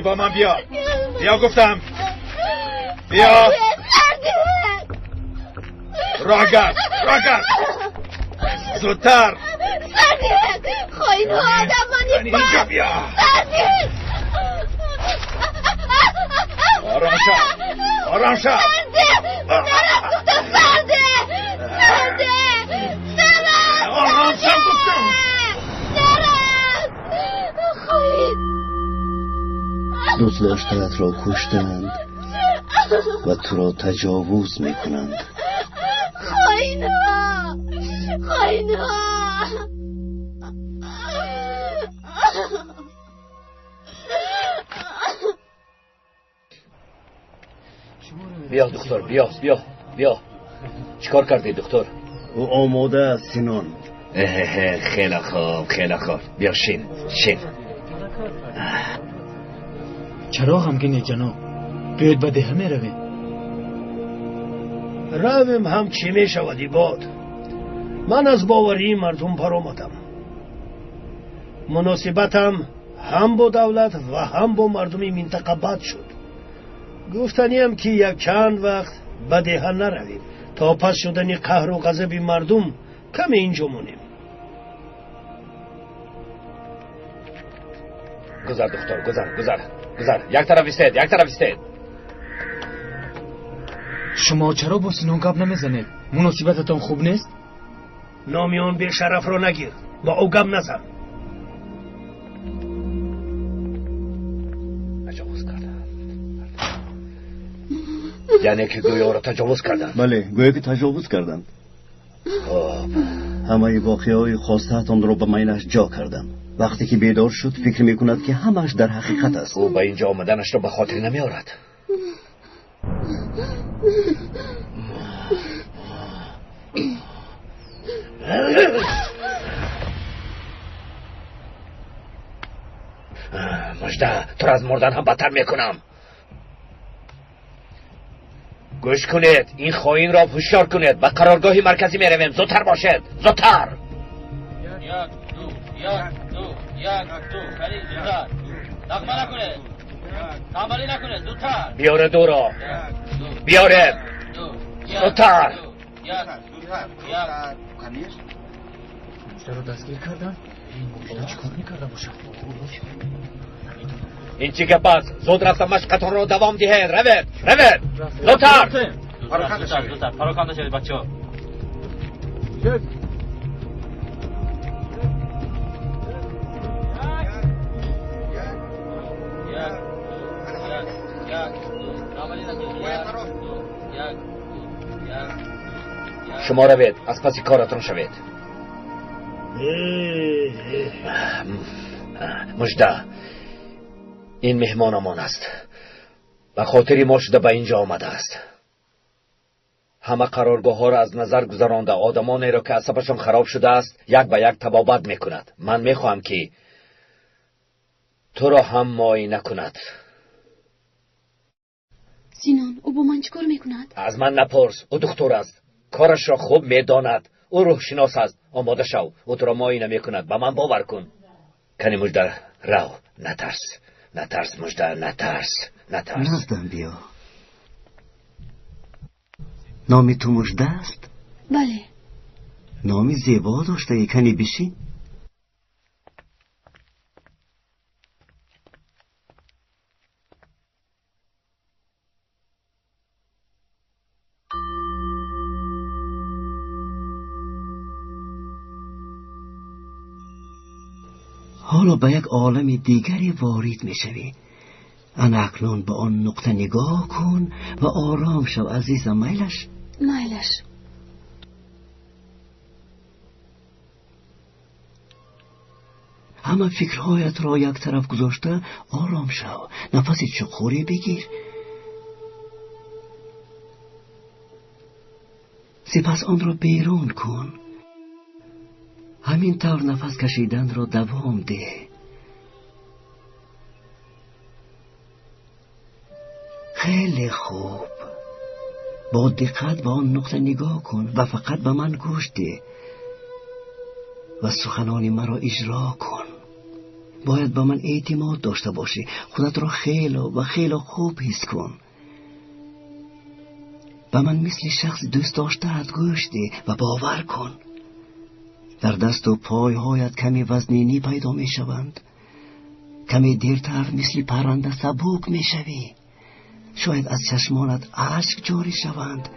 با من بیا. بیا گفتم. بیا. راگرد زودتر. خواهین ها آدمانی اینجا بیا. آرام شد آرام شد گفتم. دوست داشتنت را کشتند و تو را تجاوز میکنند. خواهین ها بیا دکتر، بیا. چیکار کردی دکتر؟ او آماده است سینان. خیلی خوب. بیا شین. چرا غمگینی جناب؟ بیاید به ده میرویم. رویم هم چی می شودی باد. من از باوری مردم پر آمدم. مناسبتم هم با دولت و هم با مردم منطقه بد شد. گفتنیم که یک چند وقت به ده نرویم تا پس شدن قهر و غضب مردم کم اینجا مونیم. گذر دکتر، گذر. یک طرف ایستید. شما چرا با سینان گپ نمیزنید؟ مناسبتتان خوب نیست؟ نامیان بی شرف رو نگیر، با او گپ نزن. تجاوز کردن. یعنی که گویا را تجاوز کردن؟ بله، گویا که تجاوز کردند. خب همه واقعه های خواستهتان را به میلش جا کردند. وقتی که بیدار شد فکر میکند که همش در حقیقت است. او به اینجا آمدنش را به خاطر نمیارد. مجده، تو را از مردن هم بدتر میکنم. گوش کنید، این خائن را هوشیار کنید. به قرارگاهی مرکزی میرویم. زودتر باشید، زودتر. یک دو خیلی زودتر. نقمه نکنید، تنبلی نکنید. زودتر بیاره دو را. بیاره زودتر. مجده رو دستگیر کردن؟ مجده چیکار میکرده باشه؟ این چی که پس زود رفتم مشقتان رو دوام دهید. روید زودتر. پراکنده شدید بچه ها. شما روید، از پسی کارتون شوید. مجده، این مهمانمان است. به خاطری ما شده به اینجا آمده است. همه قرارگاه ها را از نظر گذرانده. آدمانی را که عصبشان خراب شده است یک به یک تبابت میکند. من میخواهم که تو را هم معاینه کند. سینان، او با من چیکار میکند؟ از من نپرس، او دکتر است. کارش را خوب میداند. او روح شناس است. آماده شو، او تو را معاینه میکند. به من باور کن. کنی مجده، رو. نترس مجده، نترس. نزدم بیا. نامی تو مجده است؟ بله. نامی زیبا داشته، کنی بشین. حالا به یک عالم دیگری وارد میشوی. انا اکنون به آن نقطه نگاه کن و آرام شو عزیزم. میلش همه فکرهایت را یک طرف گذاشته آرام شو. نفس چخوری بگیر. سپس آن را بیرون کن. همین طور نفس کشیدن را دوام ده. خیلی خوب. با دقت به آن نقطه نگاه کن و فقط به من گوش ده و سخنان مرا اجرا کن. باید به من اعتماد داشته باشی. خودت را خیلی و خیلی خوب حس کن. به من مثل شخص دوست داشته‌ات گوش ده و باور کن. در دست و پایهایت کمی وزنینی پیدا می شوند. کمی دیرتر مثل پرنده سبک می شوی. شاید از چشمانت اشک جاری شوند.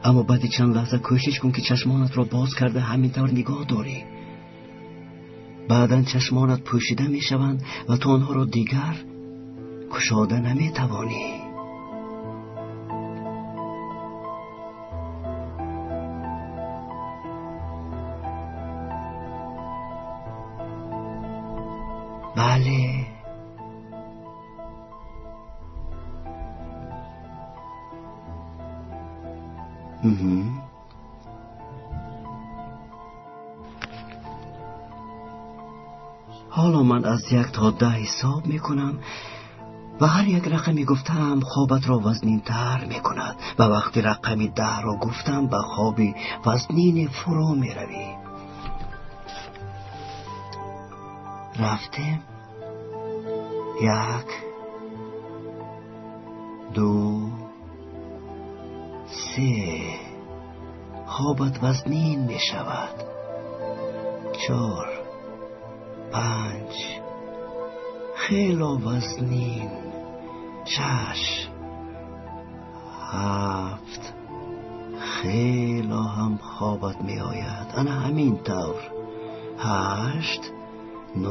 اما بعد چند لحظه کوشش کن که چشمانت را باز کرده همینطور نگاه داری. بعداً چشمانت پوشیده می شوند و تو آنها را دیگر گشاده نمی توانی. بله، حالا من از 1 تا 10 حساب میکنم و هر یک رقمی گفتم خوابت را وزنین تر میکند و وقتی رقمی 10 را گفتم به خوابی وزنین فرو میروی. رفتیم. 1 2 3 خوابت وزنین می شود. 4 5 خیلی وزنین. 6 7 خیلی هم خوابت می آید. انا همین طور. 8 9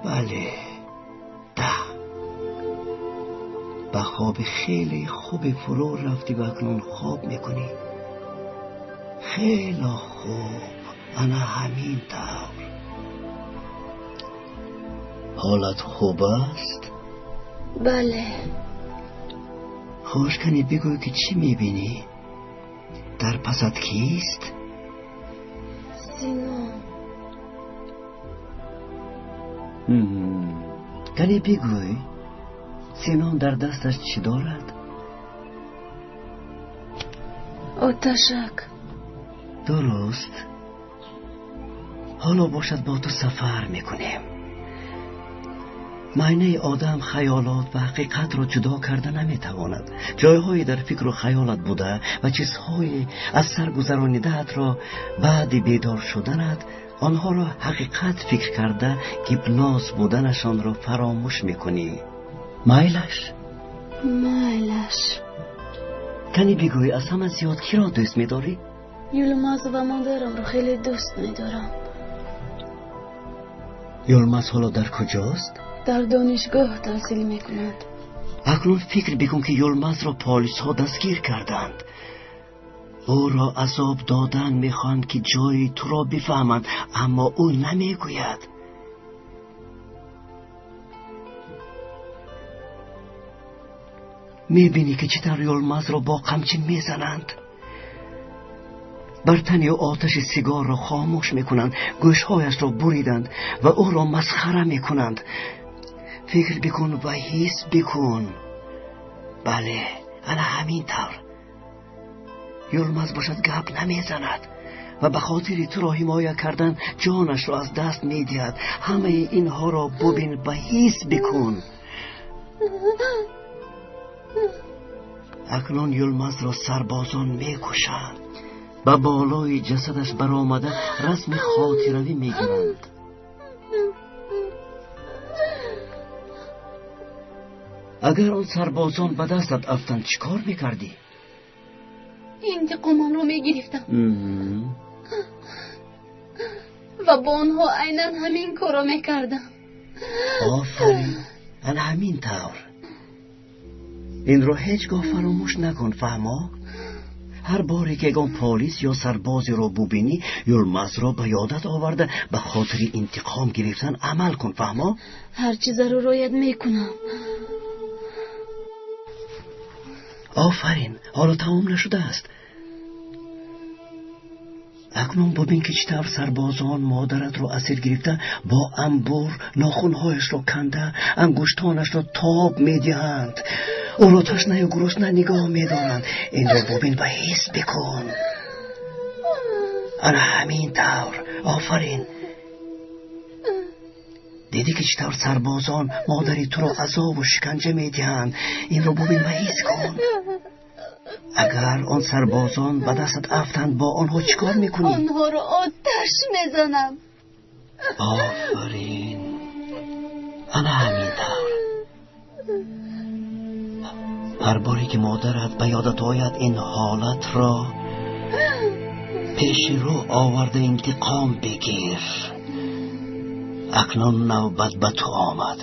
بله 10 به خواب خیلی خوب فرو رفتی و اکنون خواب میکنی. خیلی خوب. انا همین طور. حالت خوب است؟ بله. خوش کنی بگوی که چی میبینی؟ در پست کیست؟ سینون. کنی بگوی سینون در دستش چی دارد؟ آتشک. درست. حالا باشد با تو سفر میکنیم. معنی آدم خیالات و حقیقت را جدا کرده نمیتواند. جایهایی در فکر و خیالت بوده و چیزهایی از سر گذرانیده‌ات را بعد بیدار شدنت آنها را حقیقت فکر کرده هیپنوز بودنشان را فراموش میکنی. مایلش؟ کنی بگوی از همه زیاد کی را دوست میداری؟ یلماز و مادرم رو خیلی دوست میدارم. یلماز حالا در کجاست؟ در دانشگاه تحصیل میکند. اکنون فکر بکن که یلماز را پلیس ها دستگیر کردند. او را عذاب دادن میخواند که جای تو را بفهمند، اما او نمیگوید. میبینی که چطور یلماز را با قمچین میزنند. بر تنی و آتش سیگار را خاموش میکنند، گوشهایش را بریدند و او را مسخره میکنند. فکر بکن و حس بکن. بله، انا همین طور. یلماز باشد گپ نمیزند و به خاطر تو را حمایه کردن جانش را از دست میدهد. همه اینها را ببین و حس بکن. اکنون یلماز را سربازان میکشند. به بالای جسدش برآمده رسم خاطروی میگیرند. اگر آن سربازان به دستت افتند چیکار میکردی؟ انتقامم رو میگرفتم و با آنها عیناً همین کارو میکردم. آفرین، انا همین طور. این رو هیچگاه فراموش نکن، فهما؟ هر باری که اون پلیس یا سربازی رو ببینی یلماز را به یادت آورده به خاطر انتقام گرفتن عمل کن، فهما؟ هر چیز رو رعایت میکنم. آفرین، حالا تمام نشده است. اکنون ببین که چطور سربازان مادرت رو اسیر گرفته، با انبور ناخونهایش رو کنده، انگشتانش رو تاب میدهند، او رو تشنه و گرسنه نگاه میدارند. این رو ببین و حس بکن. انا همین طور. آفرین. دیدی که چطور سربازان مادری تو را عذاب و شکنجه میدهند. این رو ببین و حس کن. اگر آن سربازان به دستت افتند با آنها چیکار میکنی؟ آنها رو آتش میزنم. آفرین. انا همین طور. هر باری که مادرت به یادت آید این حالت را پیش رو آورده انتقام بگیر. اکنون نوبت به تو آمد.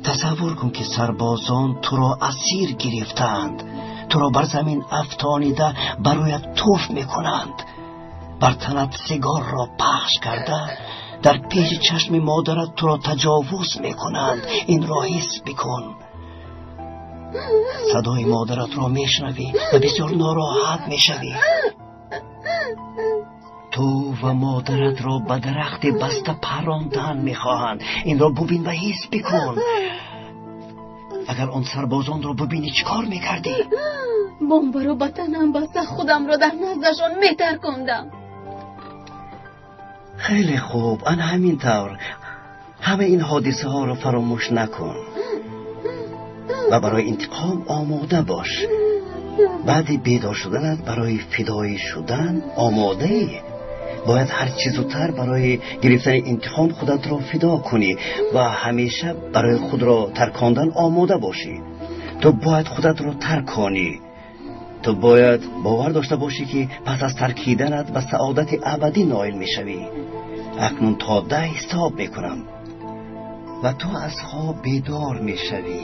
تصور کن که سربازان تو را اسیر گرفتند، تو را بر زمین افشانیده برایت توف میکنند، بر تنت سیگار را پخش کرده در پیش چشم مادرت تو را تجاوز میکنند. این را حس بکن. صدای مادرت را میشنوی و بسیار ناراحت میشوی. تو و مادرت را به درخت بسته پراندن میخواهند. این را ببین و حس بکن. اگر آن سربازان را ببینی چیکار میکردی؟ بمب رو به تنم بسته خودم را در نزدشان میترکاندم. خیلی خوب، آن همین طور. همه این حادثه ها را فراموش نکن و برای انتقام آماده باش. بعد بیدار شدنت برای فدایی شدن آماده ای. باید هر چیز زودتر برای گرفتن انتقام خودت را فدا کنی و همیشه برای خود را ترکاندن آماده باشی. تو باید خودت را ترکانی. تو باید باور داشته باشی که پس از ترکیدنت به سعادت ابدی نائل میشوی. اکنون تا 10 حساب میکنم و تو از خواب بیدار میشوی.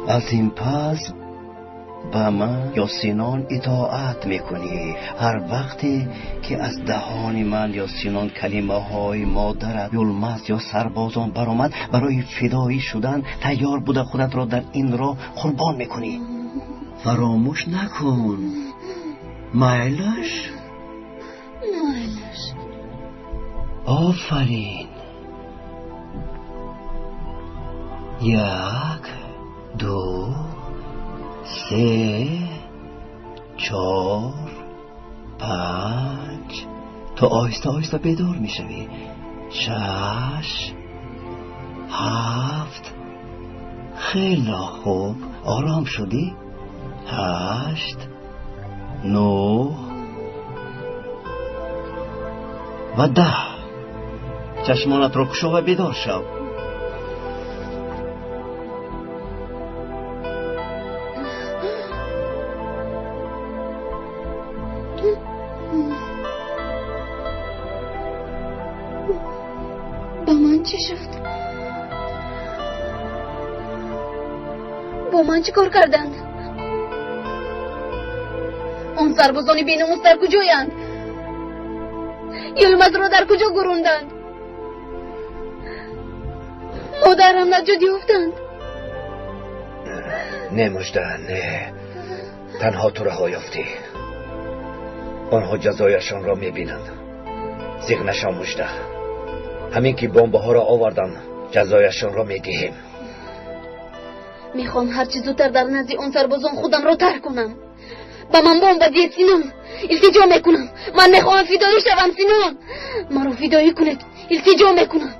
از این پس به من یا سینان اطاعت میکنی. هر وقتی که از دهان من یا سینان کلمه های مادرت، یلمز یا سربازان برآمد، برای فدایی شدن تیار بوده خودت را در این راه قربان میکنی. فراموش نکن. مایلش؟ مایلش. آفرین. 1 2 3 4 5. تو آهسته آهسته بیدار میشوی. 6 7. خیلی خوب. آرام شدی؟ 8 9 و 10. چشمانت رو بگشا و بیدار شو. با من چی شد؟ با من چی کار کردند؟ آن سربازان بیناموس در کجایند؟ یلمز را در کجا گروندند؟ مادرم نجات یافتند؟ نه مژده، نه. تنها تو رها یافتی. آنها جزایشان را میبینند. زیغ نشو مژده. همین که بمب ها را آوردن جزایشان را میدهیم. میخوام هر چی زودتر در نزد آن سربازان خودم را ترک کنم. با من بمب بدید سینان. التجا میکنم. من میخوام فدایی شوم سینان. مرا فدایی کنید. التجا میکنم.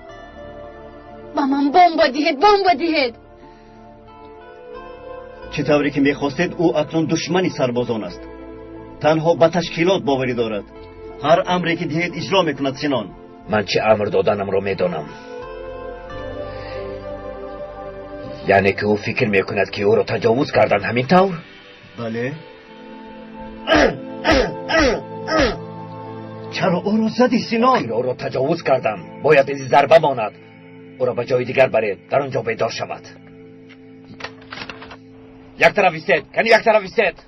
با من بمب بدید. بمب بدید. چطوری که میخواستید او اکنون دشمنی سربازان است. تنها به تشکیلات باوری دارد. هر امری که دهید اجرا میکند سینان. من چه امر دادنم را میدانم. یعنی که او فکر میکند که او را تجاوز کردن همین طور؟ بله. چرا او را زدی سینان؟ او را تجاوز کردم. باید این ضربه ماند. او را به جای دیگر برید. در آنجا بیدار شود. یک طرف ایستید. کنی یک طرف ایستید.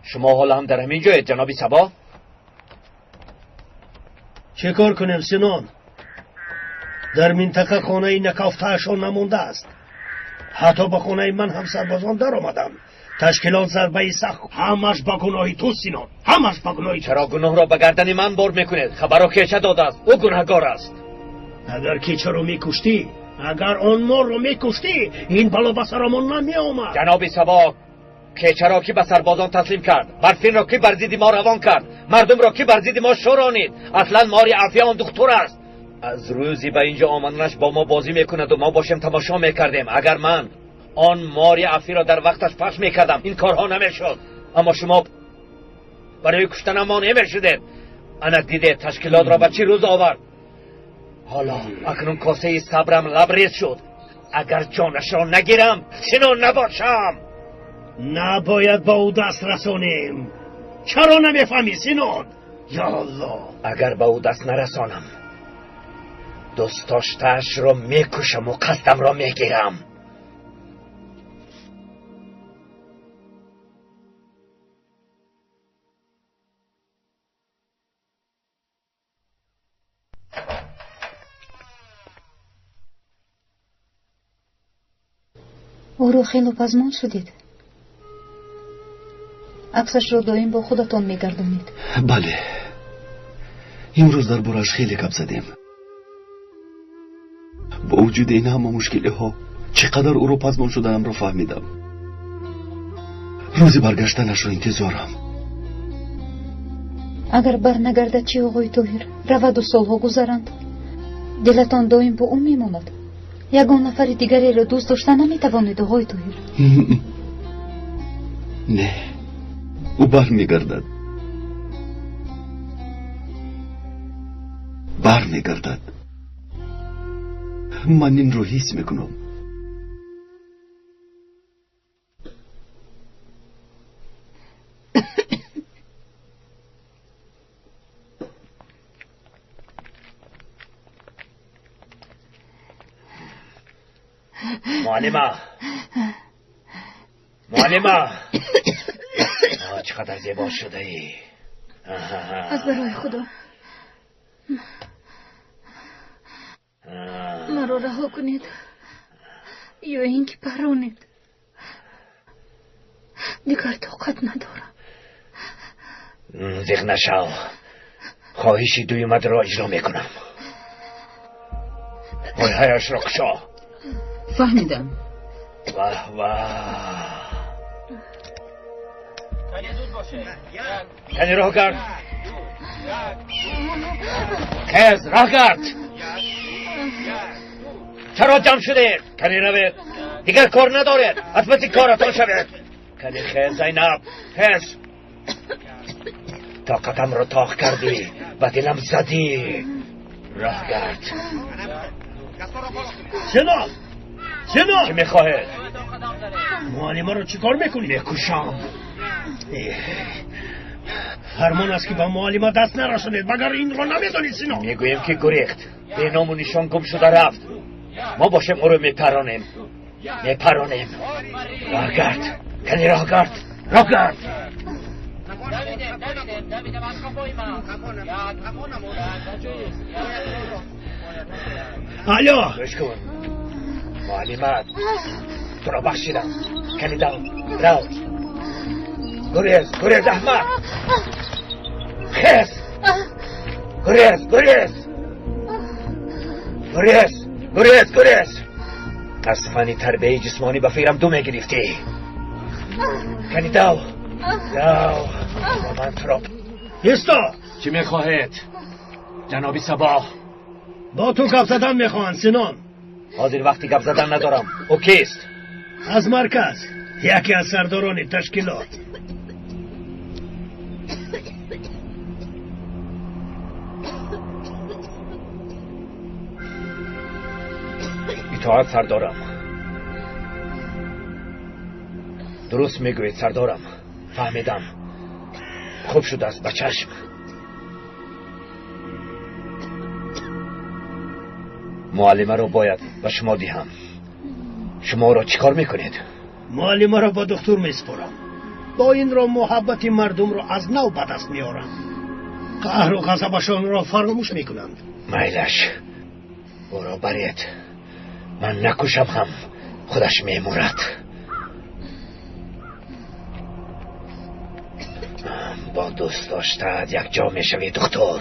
شما حالا هم در همین جایید جناب صبا؟ چه کار کنیم سینان؟ در منطقه خانه نکافتهشان نمونده است. حتی به خانه من هم سربازان در آمدند. تشکیلات ضربه سخت. همش با گناه تو سینان. همش با گناه تو. چرا گناه را به گردن من بار میکنید؟ خبر را کیچه داده است. او گناهگار است. اگر کیچه رو میکشتی، اگر آن مار رو میکشتی، این بلا به سرمان نمی آمد. جناب صبا، کیچه را کی به سربازان تسلیم کرد؟ برفین را کی بر ضد ما روان کرد؟ مردم را کی بر ضد ما شورانید؟ اصلا ماری افیا آن دختر است. از روزی به اینجا آمدنش با ما بازی میکند و ما باشیم تماشا میکردیم. اگر من آن ماری افی را در وقتش پخش میکردم این کارها نمیشد. اما شما برای کشتن ما نمیشدید. انا دیده تشکیلات را به چی روز آورد. حالا اکنون کاسه صبرم لبریز شد. اگر جانش را نگیرم سنون نباشم. نباید با او دست رسانیم. چرا نمیفهمی سینون؟ یا الله، اگر به او دست نرسانم دوست داشته‌اش را میکشم و قصدم را میگیرم. او رو خیلی پزمان شدید. عکسش رو دائم با خودتون میگردونید. بله، امروز در بارش خیلی گپ زدیم. با وجود این همه مشکلی ها چقدر او رو پزمان شدنم را فهمیدم. روزی برگشتنش رو انتظارم. اگر برنگردد چی آقای طاهر؟ رود و سالها گذرند. دلتان دائم با او میماند. یگان نفر دیگری را دوست داشتن نمیتوانید آقای طاهر. نه، او برمیگردد. من این رو حس میکنم. معلمه چقدر زیبا شده ای. از برای خدا مرا رها کنید یا اینکه پرونید. دیگر طاقت ندارم. زیغ نشو. خواهشی دویمت را اجرا میکنم. مایهایش را کشا. فهمیدم. واه واه. کنی راه گرد. خیز راه گرد. چرا جمع شده؟ کنی روید. دیگر کار ندارید. حتمتی کارتان شوید. کنی خیز زینب. خیز. طاقتم رو تاق کردی و دلم زدی. راه گرد. سنان چی میخواهید؟ معلمه رو چی کار میکنی؟ میکشم. فرمان است که با معلمه دست نرسانید مگر این رو نمیدانید سنان. میگویم که گریخت. به نام و نشان گم شده رفت. ما باشیم او رو میپرانیم. راه گرد. کنی راه گرد. الو گوش کن معلمت تو را بخشیدم. کنی رو گریز احمد. خیز گریز. از فنی تربیه جسمانی به فیرم دو میگرفتی. کنی دو من تو را ایستا. چی میخواهید جنابی صباح؟ با تو گپ زدن میخواهند سنان. حاضر وقتی گپ زدن ندارم. او کیست؟ از مرکز یکی از سرداران تشکیلات. اطاعت سردارم. درست میگوید سردارم. فهمیدم. خوب شده است به چشم. معلمه رو باید به شما دهم. شما را چیکار میکنید؟ معلمه را با دکتر میسپارم. با این را محبت مردم را از نو به دست میارم. قهر و غضبشان را فراموش میکنند. میلش او را برید. من نکشم هم خودش میمورد. با دوست داشتد یک جا میشوی دکتر.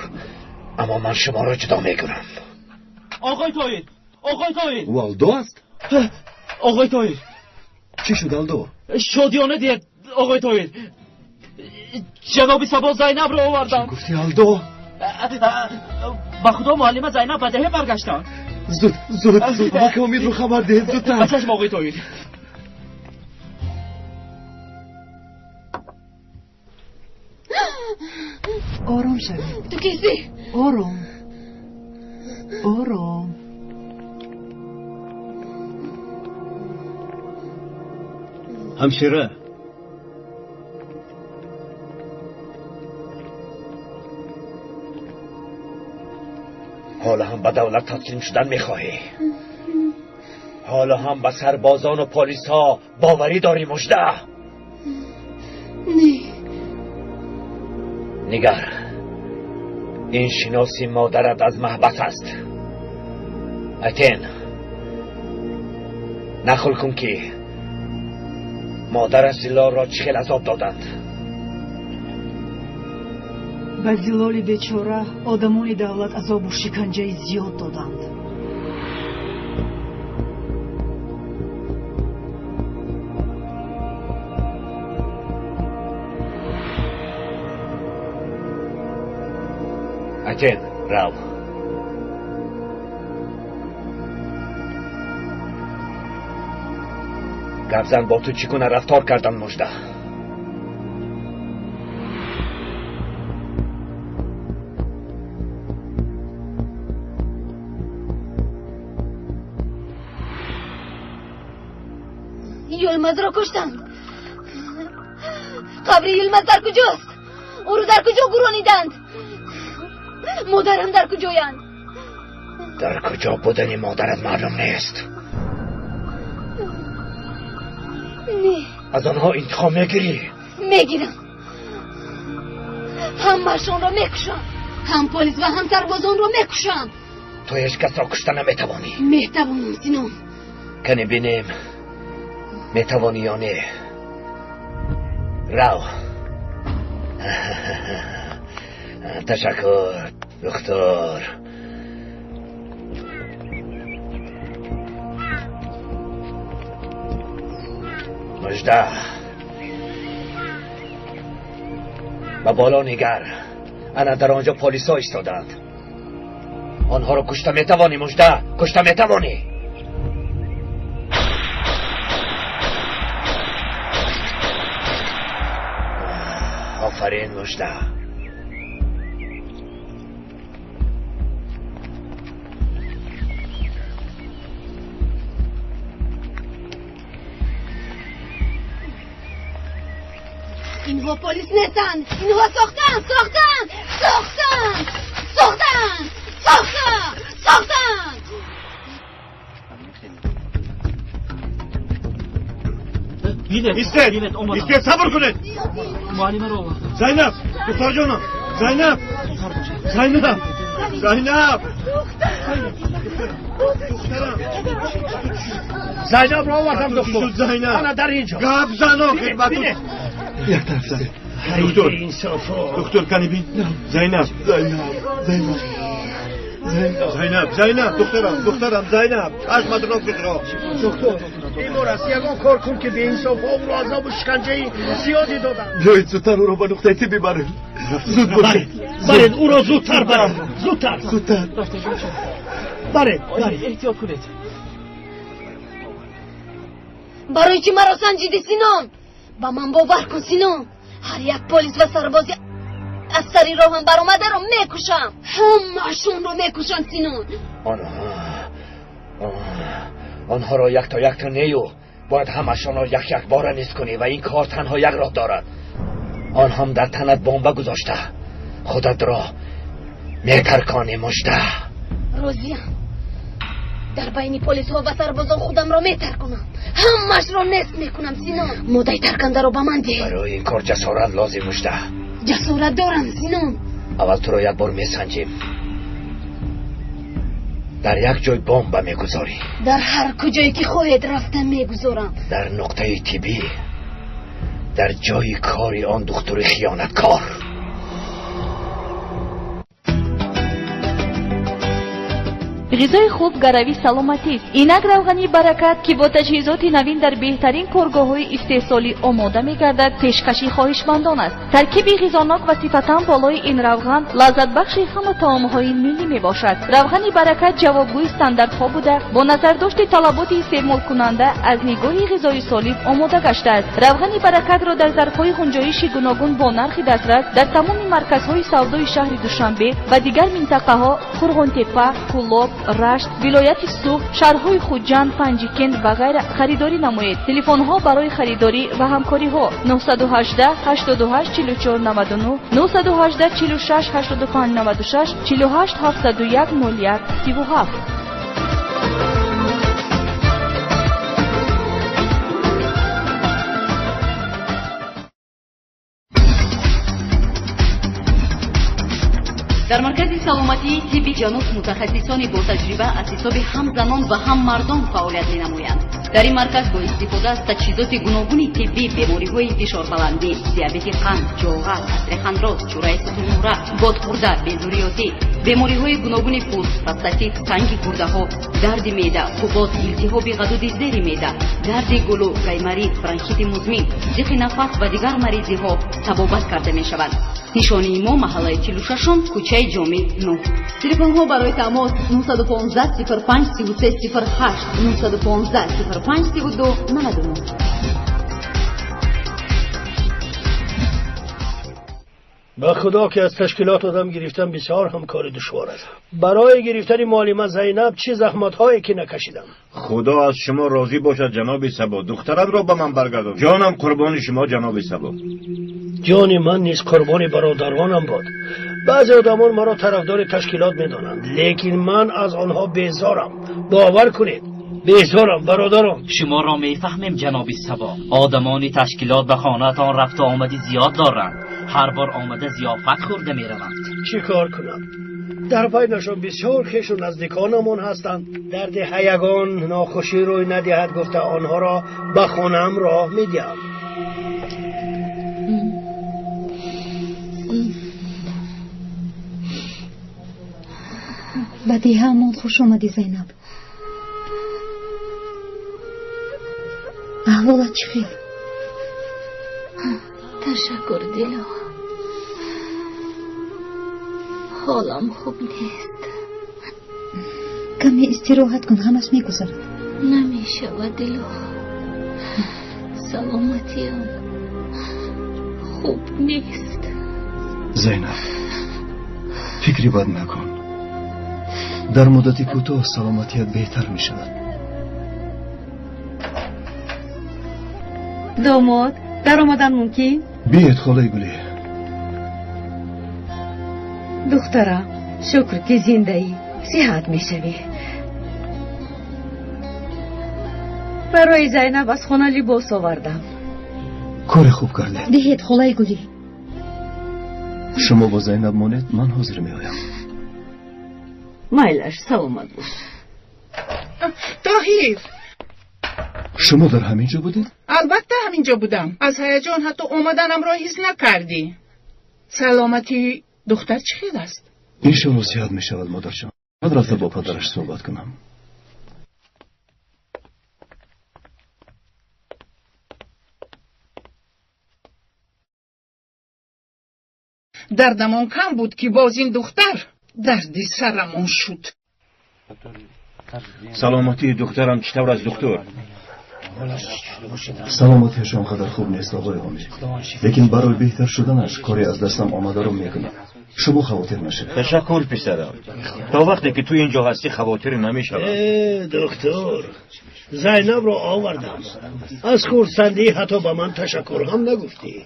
اما من شما را جدا میکنم. آقای طاهر والدو است؟ آقای طاهر چی شد الدو؟ شادیانه دید آقای طاهر جناب سبا زینب رو آوردن. گفتی الدو؟ با خدا معلم زینب بدهه برگشتن. زود اما که امید رو خبر دهید زودتر. چشم آقای طاهر. آرام شوید. تو کیسی؟ آرام. همشیره حالا هم به دولت تسلیم شدن میخواهی؟ حالا هم به سربازان و پلیس ها باوری داری مژده؟ نه. نگر، این شناسی مادرت از محبت است. اتین نخل کن که مادر زلال را چه عذاب دادند. به زلال بیچاره آدمان دولت عذاب و شکنجه زیاد دادند. اتین رو. گفزن با تو چگونه رفتار کردن مژده؟ یلمز را کشتند. قبر یلمز در کجاست؟ او رو در کجا گرانیدند؟ مادرم در کجایند؟ در کجا بودنی مادرت معلوم نیست. نه. از آنها انتقام میگیری؟ میگیرم. همه‌شان را میکشم. هم پلیس و هم سربازان را میکشم. تو هیچ کس را کشتن نمیتوانی. میتوانم سینم. کنی بینیم میتوانی یا نه؟ رو. تشکر دکتر. مژده به بالا نگر. انا در آنجا پلیس ها ایستادند. آنها را کشته میتوانی مژده؟ کشته میتوانی؟ آفرین مژده. اینها پلیس نیستند. اینها ساختن. ایستید صبر کنید. معلم رو آوردن. زینب دختر جانم. زینب زینب را آوردم دکتر. زینب انا در اینجا. گپ زنو خدمتتون. یک طرف زن. دکتر کنی بین. زینب دخترم زینب چشمت را بگرا. دکتر این است یگان کار کن که به انصاف ها و عذاب و شکنجه زیادی دادن. بیایید زودتر او را به نقطه طبی برید. زود برید او را زودتر برید. زودتر برید. احتیاط کنید. برای چی مرا سنجیدی سینام؟ با من باور کن سینام. هر یک پلیس و سربازی از سری راهم برآمده رو میکشم. همه‌شون رو میکشم سینام. آنها را یک تا نیو. باید همشان را یک بار نیست کنی و این کار تنها یک راه دارد. آن هم در تنت بمب گذاشته. خودت را میترکانی مژده. روزیم در بین پلیس ها و سربازان خودم را میترکنم. همش را نصف میکنم سینام. مدعی ترکنده رو به من ده. برای این کار جسارت لازم مژده. جسارت دارم سینام. اول تو را یک بار میسنجیم. در یک جای بمب میگذاری. در هر کجایی که خواهید رفتم میگذارم. در نقطه طبی. در جای کاری آن دکتر خیانتکار. غذای خوب گروی سلامتی است. اینک روغنی برکت که با تجهیزات نوین در بهترین کارگاه‌های استحصالی آماده می‌گردد پیشکشی خواهشمندان است. ترکیب غذاناک و صفتاً بالای این روغن لذت بخش همه طعام‌های ملی میباشد. روغنی برکت جوابگوی استانداردها بوده با نظرداشت طلبات استعمال کننده از نگاه غذای سالم آماده گشته است. روغنی برکت را در ظرف‌های گنجایش گوناگون با نرخ دسترس در تمام مرکزهای سودای شهر دوشنبه و دیگر منطقه‌ها قرغن‌تپه، کلاب، رشت، ولایت سوخت، شهرهای خوجند، پنجکند و غیره خریداری نمایید. تلفن‌ها برای خریداری و همکاری‌ها 918 88 44 99 918 46 85 96 48 701 01 37. در مرکز سلامتی طبی جنوب متخصصان با تجربه از حساب هم زنان و هم مردان فعالیت می‌نمایند. در این مرکز با استفاده از تجهیزات گوناگون طبی بیماری‌های فشار بلندی، دیابت قند، جاغت، عصر خندراز، چورای ستونوره، بادخورده، بیزوریاتی، بیماری‌های گوناگون پوست، پروستات، تنگ گرده‌ها، درد معده، حبوبات، التهاب غدود زیر معده، درد گلو، قیمری، برانکیت مزمن، ضیق نفس و دیگر مریضی‌ها تبابت کرده می‌شوند. نشانی ما محله 46 کوچه جامع 9. تلفن ها برای تماس 915 05 33 08 915 05 32 99. به خدا که از تشکیلات آدم گرفتن بسیار هم کار دشوار است. برای گرفتن معلمه زینب چه زحمت هایی که نکشیدم. خدا از شما راضی باشد جناب صبا. دخترم را به من برگردان. جانم قربان شما جناب صبا. جان من نیز قربان برادرانم بود. بعضی آدمان مرا طرفدار تشکیلات میدانند، لیکن من از آنها بیزارم. باور کنید بیزارم برادران. شما را میفهمیم جناب صبا. آدمان تشکیلات به خانه‌تان رفت و آمدی زیاد دارند. هر بار آمده ضیافت خورده میروند. چی کار کنم؟ در بینشان بسیار خویش و نزدیکانمان هستند. درد هیگان ناخوشی روی ندهد گفته آنها را به خانه‌ام راه میدهم. بدی همون خوش اومدی زینب. احوالت چی خیر؟ تشکر دلو. حالم خوب نیست. کمی استراحت کن همش میگذرد. نمیشه و دلو. سلامتیم خوب نیست. زینب فکری بد نکن. در مدت کوتاه سلامتیت بهتر می شود. داماد در آمدن ممکن؟ بیاید خاله گلی. دخترم شکر که زنده ای، صحت می شوی. برای زینب از خانه لباس آوردم. کار خوب کردید. بیاید خاله گلی. شما با زینب مانید، من حاضر می آیم. مایلش سلامت باش. طاهر شما در همینجا بودید؟ البته همینجا بودم. از هیجان حتی اومدنم را حس نکردی. سلامتی دختر چه خیلی است؟ انشالله صحت می شود مادر جان. من رفته با پدرش صحبت کنم. دردمان کم بود که باز این دختر دردی سرمون شد. سلامتی دخترم چطور از دکتر؟ سلامتیش آنقدر خوب نیست آقای آمیر، لیکن برای بهتر شدنش کاری از دستم آمده رو میکنم. شما خواطر نشه. تشکر پسرم. تا وقتی که تو اینجا هستی خواطر نمیشم. دکتر زینب رو آوردم. از خورسندی حتی به من تشکر هم نگفتی.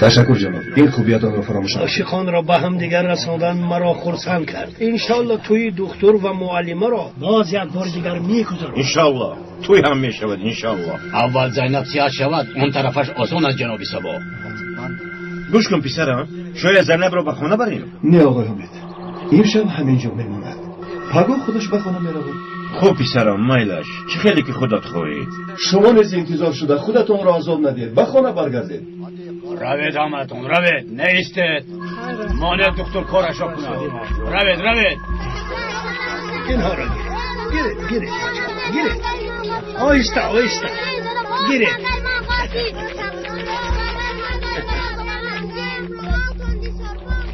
تشکر جناب، این خوبیتان را فراموش نکنید. عاشقان را به هم دیگر رساندن مرا خرسند کرد. انشالله توی دکتر و معلمه را باز یک بار دیگر میگذارم. انشالله توی هم میشود انشالله. اول زینب صحت شود اون طرفش آسان از جناب صبا. گوش کن پسرم، شاید زینب را به خانه بریم. نه آقای حمید، این شب همینجا میماند. پگاه خودش به خانه میرود. خب پسرم میلش چه خیلی که خودت خواهی. شما نیز انتظار شده خودتون را عذاب ندید به خانه برگردید. روید همتون روید نیستید مانع دکتر کارش را کنه. روید اینها را گیرید آیسته گیرید.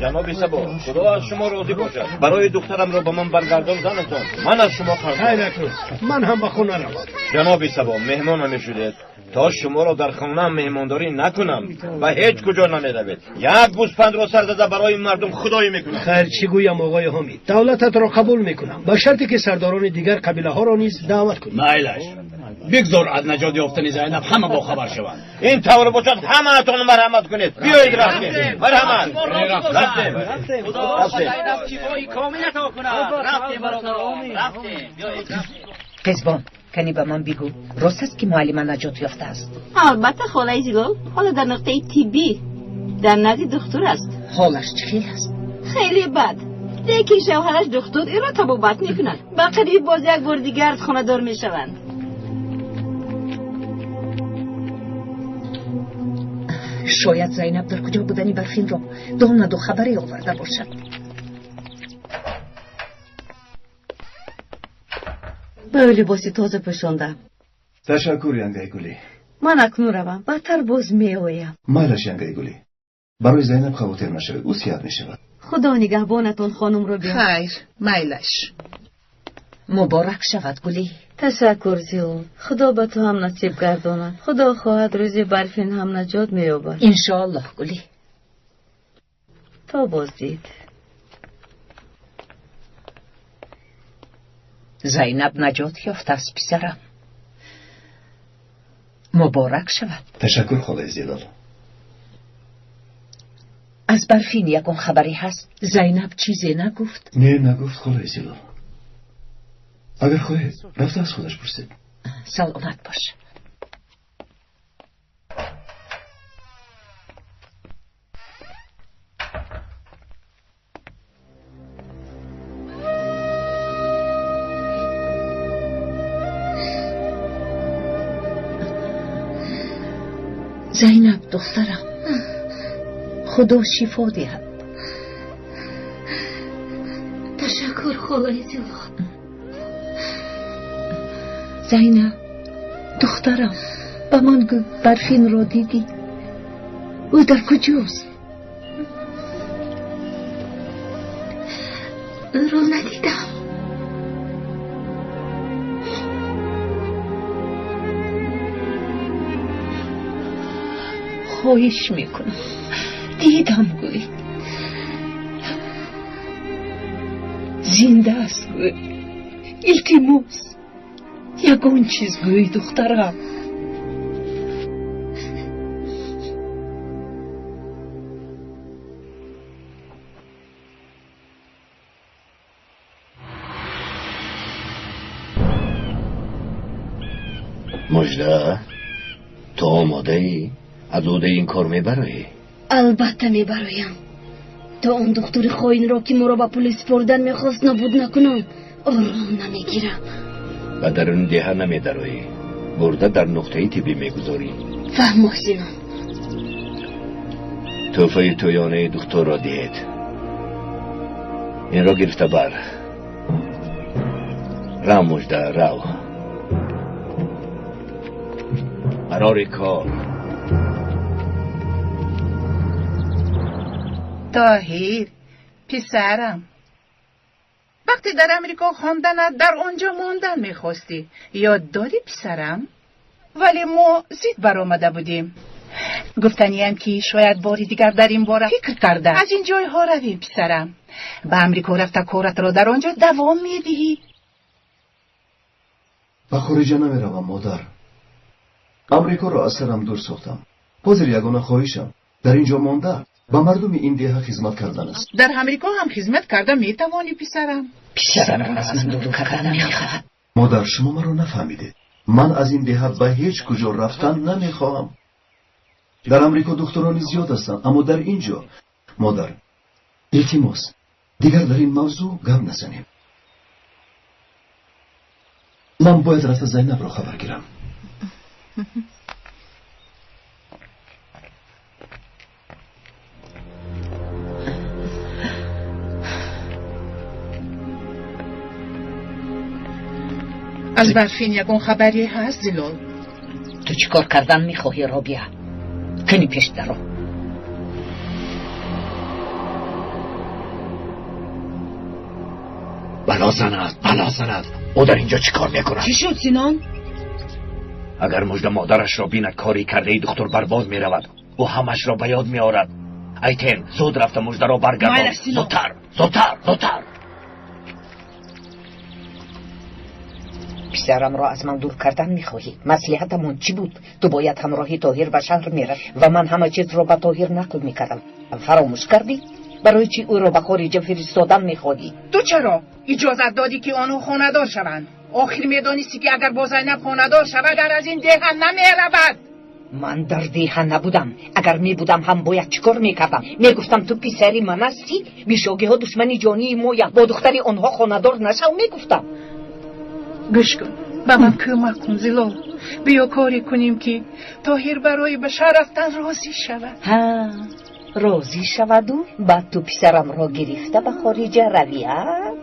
جناب سبا خدا از شما راضی باشد. برای دخترم را به من برگردان زنتان. من از شما خواستم. خیر نکن من هم به خونه روم. جناب سبا مهمان نمیشدید تا شما را در خانه مهمانداری نکنم و هیچ کجا نمیروید. یک گوسفند را سر زده برای مردم خدایی میکنم. خیر چی گویم آقای حمید، دولتت را قبول میکنم با شرطی که سرداران دیگر قبیله ها را نیز دعوت کنید. میلش بگذار از نجات یافتن زینب همه با خبر شوند. این طور باشد همه اتون مرحمت کنید. بیایید رفتیم. مرحمت. قزبان کنی به من بگو راست است که معلم نجات یافته است؟ البته خاله ایزگل حالا در نقطه طبی در نزد دکتر است. حالش چخیل است؟ خیلی بد. دیگه شوهرش دکتر این را طبابت میکنند با قریب باز یک بار دیگر خانه دار میشوند. شاید زینب در کجا بودنی برفین را دامد و خبری آورده باشد. به لباسی تازه پوشاندم. تشکر ینگای گلی. من اکنون روم بدتر باز میآیم. میلش ینگای گلی برای زینب خواطر نشود او سیاد میشود. خدا نگهبانتون خانم رو بیان. خیر میلش مبارک شود گلی. تشکر زیاد. خدا به تو هم نصیب گرداند. خدا خواهد روزی برفین هم نجات مییابد انشاءالله گلی. تا بازدید. زینب نجات یافته است پسرم. مبارک شود. تشکر خاله زیلال. از برفین یکون خبری هست؟ زینب چیزی نگفت؟ نه نگفت خاله زیلال. اگر خواهید رفته از خودش پرسید. سلامت باش. زینب دخترم خدا شفا دهد. تشکر خالای زیاد. زینب دخترم به من گو برفین را دیدی؟ او در کجاست؟ او را ندیدم. خواهش میکنم دیدم گوی زنده است گوی. التماس یگان چیز گوی دخترم. مجده تو آماده ای؟ از عهده این کار میبرایی؟ البته میبرایم تا اون دکتر خاین را که ما را به پلیس بردن میخواست نابود نکنم آرام نمیگیرم. و در اون دیه نمیدرایی برده در نقطه طبی میگذاری. فهم محسنم. توفه تویانه دکتر را دید. این را گرفته بر رو مجده رو قرار کار. طاهر پسرم وقتی در امریکا خواندنت در آنجا ماندن میخواستی یاد داری پسرم؟ ولی ما زید برآمده بودیم. گفتنیم که شاید باری دیگر در این باره فکر کرده از این جای ها رویم پسرم. به امریکا رفته کارت را در آنجا دوام میدهی. به خارج نمیروم مادر. امریکا را از سرم دور ساختم. حاضر یگانه خواهشم در اینجا مانده با مردم این دیه خدمت کردن است. در امریکا هم خدمت کرده میتوانی پسرم. پسرم از من دور کردن نمیخواهد. مادر شما مرا نفهمیده. من از این دیه به هیچ کجا رفتن نمیخواهم. در امریکا دکترانی زیاد هستند اما در اینجا مادر التماس دیگر در این موضوع گپ نزنیم. من باید رفت زینب را خبر گیرم. از برفین یکون خبری هست زلال؟ تو چیکار کردن میخواهی رابیه؟ کنی پیش درو. بلا زند او در اینجا چیکار میکنه؟ چی شد سینان؟ اگر مجد مادرش را بیند کاری کرده ای دختر برباد میرود او همش را به یاد میآورد. ایتن زود رفته مجد را برگردان. زودتر. پسرم را از من دور کردن میخواهی؟ مصلحتمون چی بود؟ تو باید همراهی طاهر به شهر میرفت و من همه چیز را به طاهر نقل میکردم. فراموش کردی؟ برای چی او را به خارج فرستادن میخواهی؟ تو چرا اجازت دادی که آنها خانه‌دار شوند؟ آخر میدانستی که اگر با زینب خانه‌دار شود در از این دهن نمیرود. من در دهن نبودم. اگر میبودم هم باید چیکار میکردم؟ میگفتم تو پسری من هستی؟ بیشاگی ها دشمنی جانی مویا با دختری آنها خانه‌دار نشو میگفتم. گوش کن به من کمک کن زلال. بیا کاری کنیم که طاهر برای به شهر رفتن راضی شود. ها راضی شود و بعد تو پسرم را گرفته به خارج روی ها؟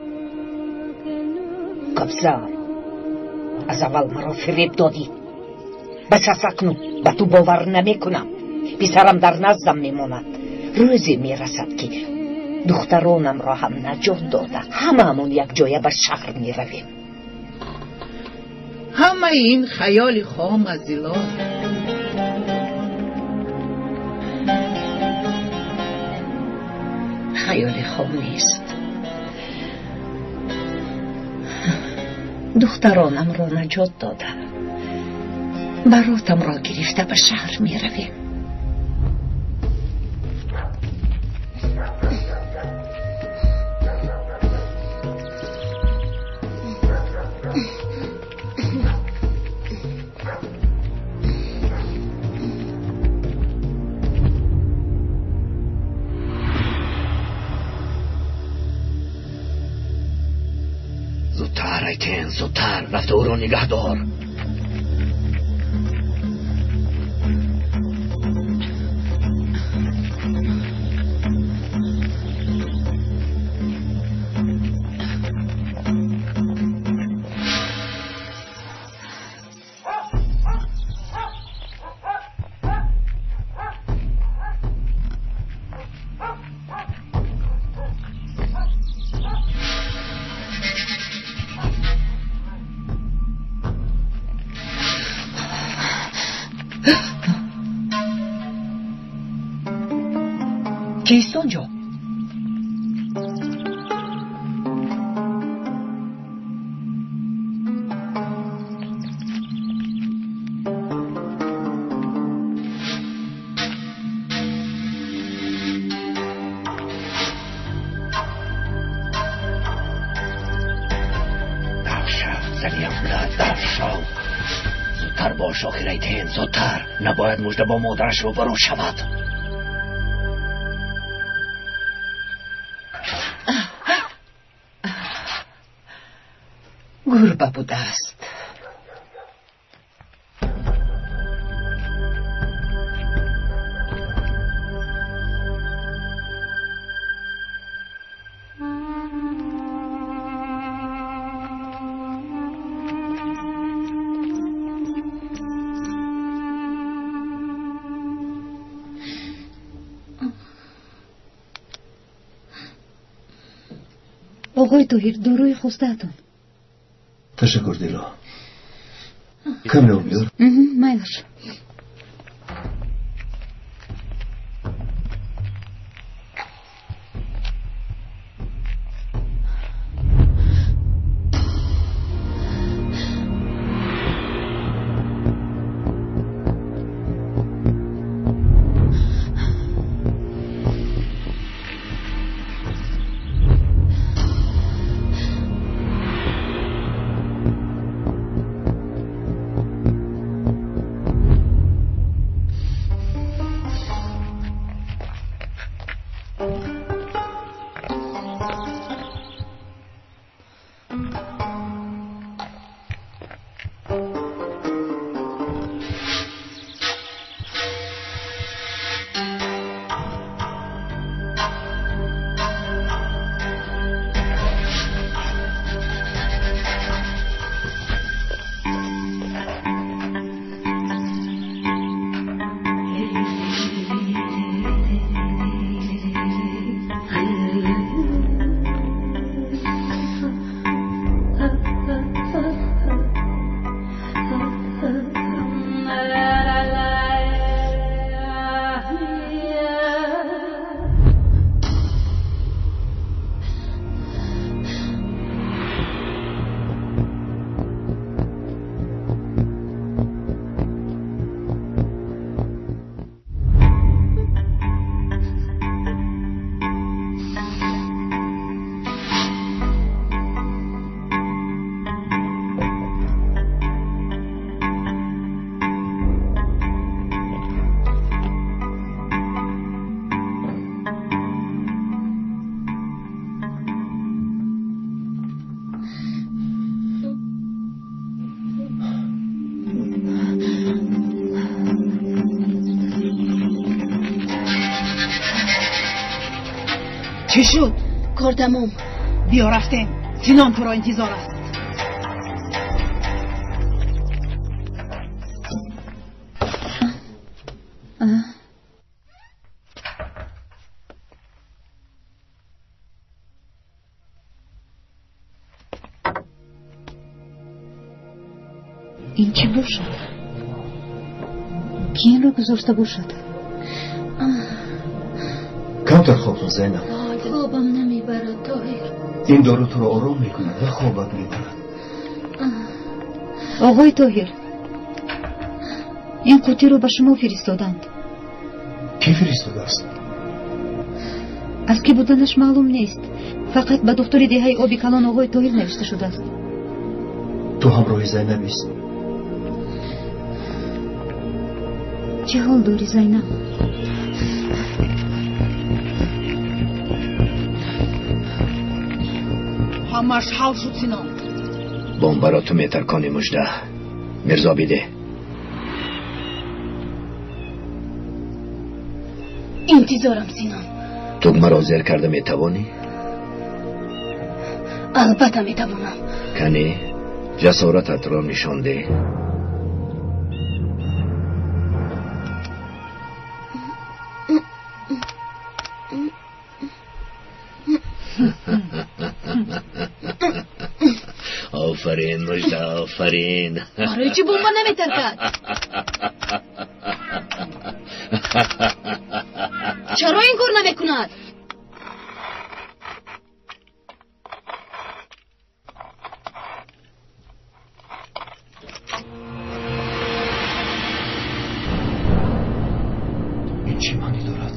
کبزار از اول مرا فریب دادی. بس اکنون به تو باور نمی کنم. پسرم در نزدم میماند. روزی میرسد که دخترانم را هم نجات داده هممون یک جایه به شهر میرویم. همه این خیال خام از زلال. خیال خام نیست. دخترانم را نجات داده براتم را گرفته به شهر می رویم. زودتر رفته او را نگه دار. کیست اونجا؟ زودتر باش آخر ایتین زودتر. نباید مجده با مادرش روبرو شود. گربه بوده است. آقای طاهر داروی خوسته‌تان. تشکر دیلا. کمی آب بیار. مایلش. چی شد؟ کار تمام. بیا رفتیم. سینان تو را انتظار است. این چی باشد؟ کی این را گذاشته باشد؟ کمتر خواب کن زینب. خوابم نمیبرد طاهر. این دارو تو را آرام میکند و خوابت میبرد. آقای طاهر، این قوطی رو به شما فرستادند. کی فرستاده است؟ از کی بودنش معلوم نیست. فقط به دکتر دهه آبی کلان آقای طاهر نوشته شده است. تو همراه زینب است. چه حال داری زینب؟ همش حال شد سینان. بوم برا تو میترکانی مجده. مرزا بیده. انتظارم سینان. تو مرا زیر کرده میتوانی؟ البته میتوانم. کنی جسارتت را نشانده. آفرین مجده، آفرین. برای چی بومبا نمیترکد؟ چرا این کار نمیکند؟ این چی معنی دارد؟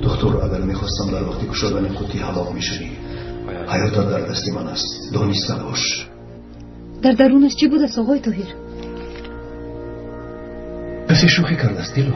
دکتر، اگر میخواستم در وقتی کشادن این قوطی هلاک میشدی، حیاتت در دست من است. دانسته باش. در درونش چی بود است آقای طاهر؟ کسی شوخی کرده است دیلو.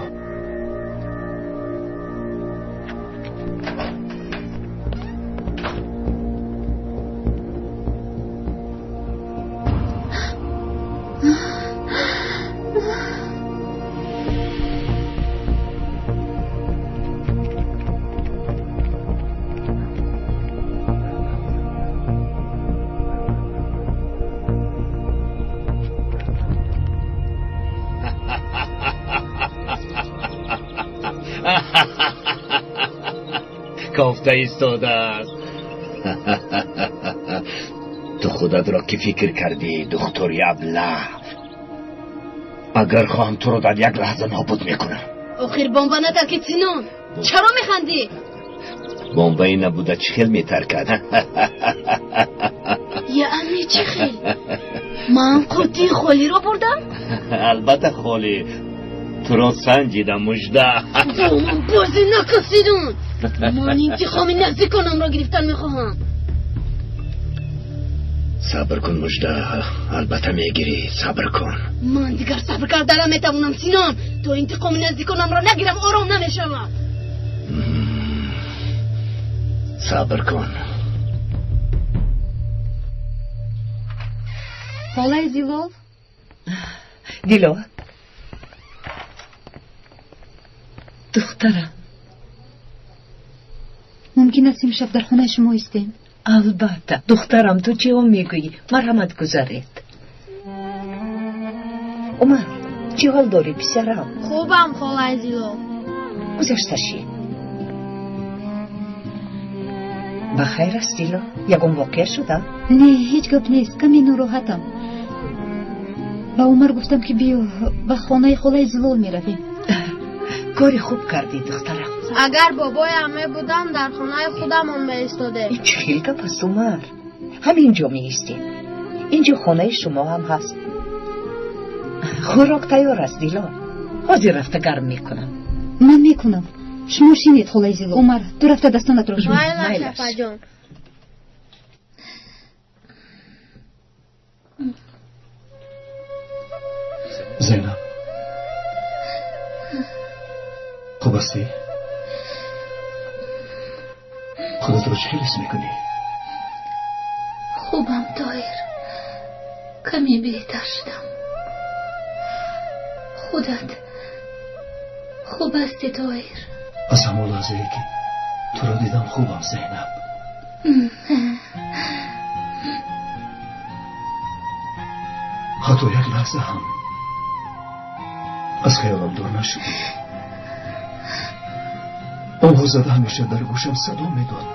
کافته ایستاده است. تو خودت را که فکر کردی دکتر ابله؟ اگر خواهم تو را در یک لحظه نابود میکنم. آخر بمبا نترکید سینان. چرا میخندی؟ بمبایی نبوده چه خیل میترکد. یعنی چه خیل؟ من قوطی خالی را بردم؟ البته خالی. تو را سنجیدم مجده. من بازی نکسیدون. من انتقام نزدیکانم را گرفتن میخواهم. صبر کن مجده. البته میگیری. صبر کن. من دیگر صبر کردن نمیتوانم سینان. تو انتقام نزدیکانم را نگیرم آرام نمیشوم. صبر کن. حالا زیلال؟ دیلو دخترم، ممکن است امشب در خانه شما استیم؟ البته دخترم. تو چه میگویی؟ مرحمت گذارید. عمر چه حال داری پسرم؟ خوبم خاله زیلال. گذشتشی بخیر است دیلو؟ یکم واقع شده؟ نه هیچ گپ نیست. کمی ناراحتم. با عمر گفتم که بیا به خانه خاله زیلال میرویم. کاری خوب کردی دخترم. اگر بابای همه بودم در خانه خودم ایستاده. این چه خیلی گپ است عمر؟ همینجا می ایستیم. اینجا خانه شما هم هست. خوراک تیار است دیلا. حاضر رفته گرم میکنم. من میکنم. شما شینید خاله زیلال. عمر تو رفته دستانت را شما. مایل شفا جان. زینب خوب هستی؟ خودت رو چه حس میکنی؟ خوبم طاهر. کمی بهتر شدم. خودت خوب هستی طاهر؟ از همون لحظه که تو را دیدم خوبم زینب. حتی یک لحظه هم از خیالم دور نشدی. آنها زده همیشه در گوشم صدا میداد.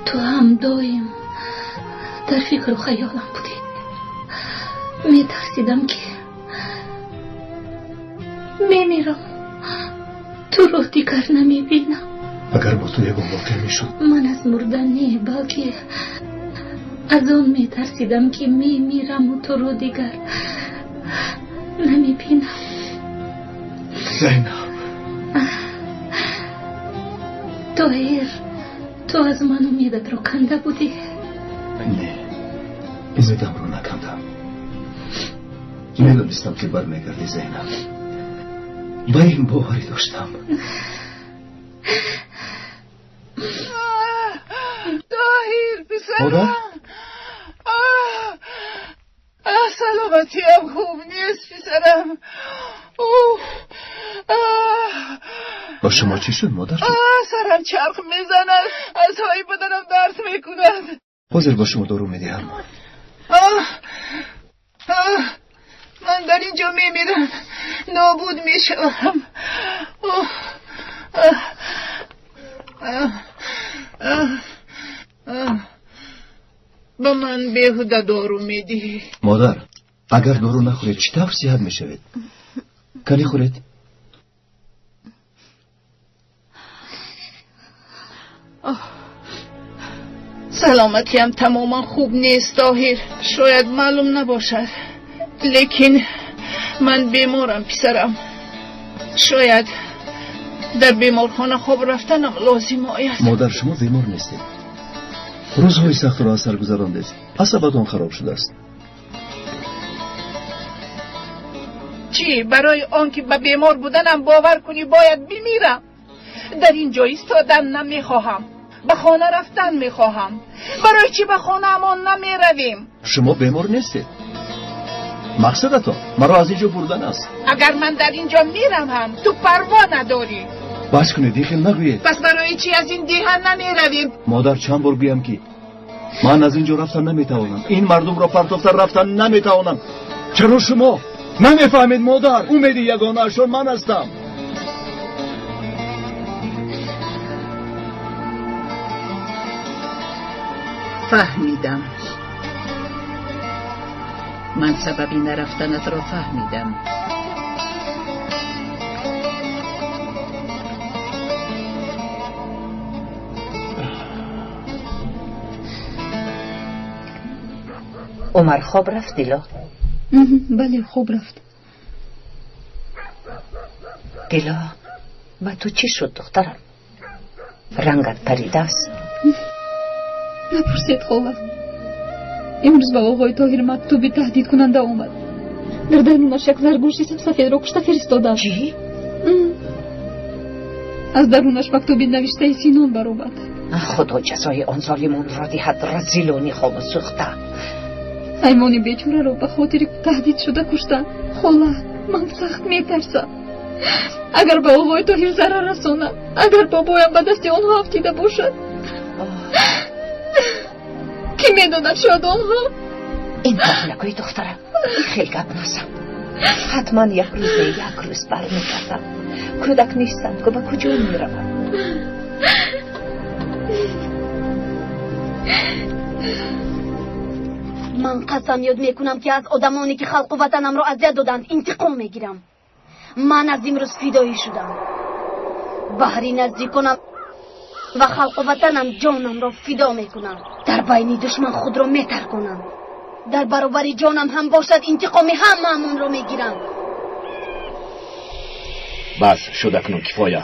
تو هم دایم در فکر و خیالم بودی. میترسیدم که میمیرم، تو رو دیگر نمیبینم. اگر با تو یکم واقع میشد. من از مردن نه، بلکه از آن میترسیدم که میمیرم و تو رو دیگر نمیبینم. زینب، طاهر، تو از من امیدت رو کنده بودی؟ نه، امیدم رو نکندم. میدونستم که برمیگردی زینب. با این باوری داشتم. طاهر پسرم، مادر؟ سلامتی هم خوب نیست پسرم. با شما چی شد مادر؟ سرم چرخ میزند، اعصای بدنم درد میکند. حاضر با شما دارو میدهم. من در اینجا میمیرم، نابود میشوم. با من بیهوده دارو میدی. مادر، اگر دارو نخورید چطور صحت میشوید؟ کنی خورید؟ سلامتی هم تماما خوب نیست طاهر، شاید معلوم نباشد، لیکن من بیمارم پسرم. شاید در بیمارخانه خواب رفتنم لازم آید. مادر، شما بیمار نیستید. روزهای سخت را از سر گذراندید. عصبتون خراب شده است. چی؟ برای آنکه به بیمار بودنم باور کنی باید بمیرم؟ در اینجا ایستادن نمیخواهم، به خانه رفتن میخواهم. برای چی به خانه امان نمیرویم؟ شما بیمار نیستید. مقصدتون مرا از اینجا بردن است. اگر من در اینجا میرم هم تو پروا نداری. بس کنید، دیخل نگویید. پس برای چی از این دیهن نمیرویم؟ مادر، چند بار بیم که من از اینجا رفتن نمیتوانم. این مردم را پرتافتن رفتن نمیتوانم. چرا شما نمیفهمید مادر؟ امیدی یگانه اشون من هستم. فهمیدم. من سببی نرفتنت را فهمیدم. عمر خواب رفت دیلا؟ بله خوب رفت. دیلا، با تو چی شد دخترم؟ رنگت پریده است. نپرسید خوبه. امروز با آقای طاهر مکتوبی تهدید کننده اومد. در درونش یک زرگوشی سفید رو کشته فرستاده. چی؟ از درونش مکتوبی نوشته سینون بر اومد. خدا جزای آن ظالمون را دهد. رزیلونی خواب سوخته. ایمان بیچاره رو به خاطر تهدید شده کشتن. خلا من سخت میترسم. اگر به آقای طاهر ضرر رسانم، اگر بابایم به دست آنها افتیده باشد، کی میداند شاید آنها. این کار نکنی دخترم، خیلی گپ نزن. حتما یک روز برمیگردم. کودک نیستند که به کجا میروند. من قسم یاد میکنم که از آدمانی که خلق و وطنم را اذیت دادند انتقام میگیرم. من از امروز فدایی شدم. بهری نزدیکانم و خلق و وطنم جانم را فدا میکنم. در بین دشمن خود را میترکانم. در برابر جانم هم باشد انتقام هممون را میگیرم. بس شد اکنون کفایه.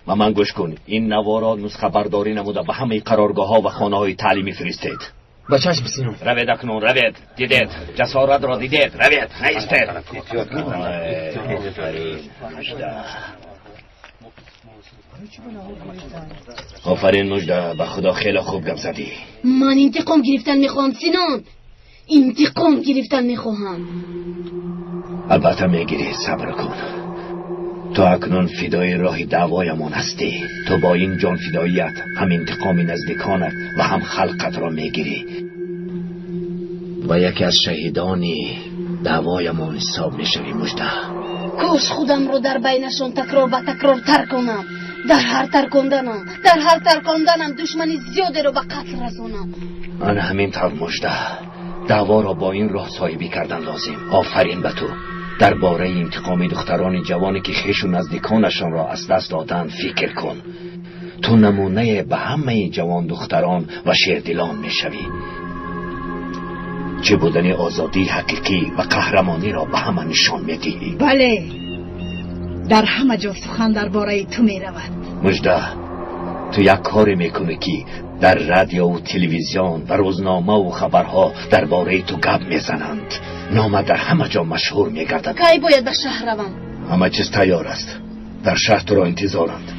و من گوش کن، این نوارا نسخه برداری نموده به همه قرارگاه ها و خانه های تعلیمی فرستید. با چشم سینون. روید اکنون، روید. دیدید جسارت را دیدید. روید، نیستید. آفرین مجده، به خدا خیلی خوب گپ زدی. من انتقام گرفتن میخوام سینان. انتقام گرفتن میخواهم. البته میگیری، صبر کن. تو اکنون فدای راه دعوایمان هستی. تو با این جان فداییت هم انتقام نزدیکانت و هم خلقت را میگیری و یکی از شهیدانی دعوایمان حساب میشوی. مژده کاش خودم رو در بینشان تکرار به تکرار ترک کنم. در هر ترکاندنم دشمنی زیاده رو به قتل رسانم. آن همین طور مژده. دعوا را با این راه صاحبی کردن لازم. آفرین به تو. درباره انتقام دختران جوانی که خویش و نزدیکانشان را از دست دادند فکر کن. تو نمونه به همه جوان دختران و شیردلان میشوی. چه بودن آزادی حقیقی و قهرمانی را به همه نشان میدهی. بله، در همه جا سخن درباره تو میرود. مژده، تو یک کاری میکنی که در رادیو و تلویزیون و روزنامه و خبرها درباره تو گپ میزنند. نام در همه جا مشهور میگردد. کی باید به شهر روم؟ همه چیز تیار است. در شهر تو را انتظارند.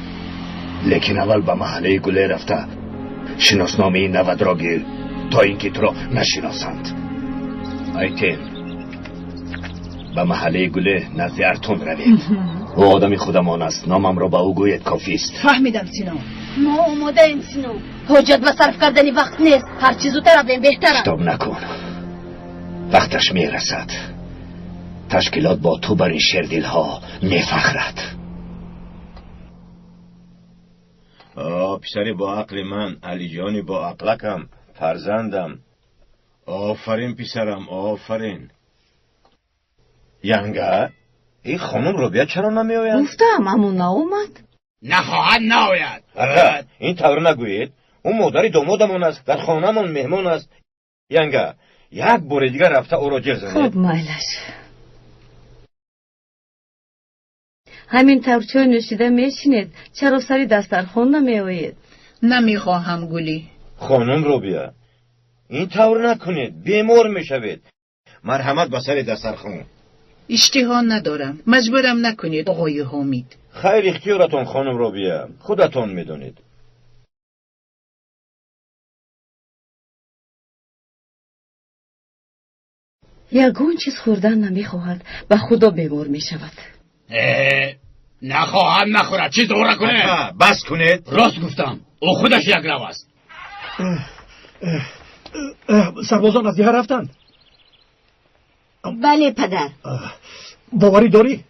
لیکن اول به محله گله رفته شناسنامه نود را گیر تا اینکه تو را نشناسند. ایتین به محله گله نزد ارتون روید. او آدمی خودمان است. نامم را به او گوید کافی است. فهمیدم سینا. ما آماده ایم سینا. حاجت به صرف کردن وقت نیست. هر چیز زودتر رویم بهتره. شتاب نکن. وقتش میرسد. تشکیلات با تو بر این شیردلها میفخرد. پسری با عقل من، علی جانی با عقلکم، فرزندم. آفرین پسرم، آفرین. ینگه این خانم روبیا چرا نمی آید؟ گفتم اما ناومد. نخواهد ناید. آره این طور نگویید. اون مادر دامادمون است، در خانه‌مون مهمان است. ینگه یک بار دیگر رفته او را جر زنید. خب مایلش. همین طور چای نوشیده میشینید. چرا سری دسترخوان نمی آیید؟ نمیخواهم گلی. خانم روبیا این طور نکنید، بیمار میشوید. مرحمت به سر دسترخوان. اشتها ندارم. مجبورم نکنید آقای حامید. خیر اختیارتون خانم روبیا، خودتون میدونید. یگون چیز خوردن نمیخواهد. به خدا بیمار میشود. نخواهم نخورد. چیز دوره کنه. بس کنید. راست گفتم. او خودش یک رو است. سربازان از دیگر رفتن؟ بله پدر. باوری داری؟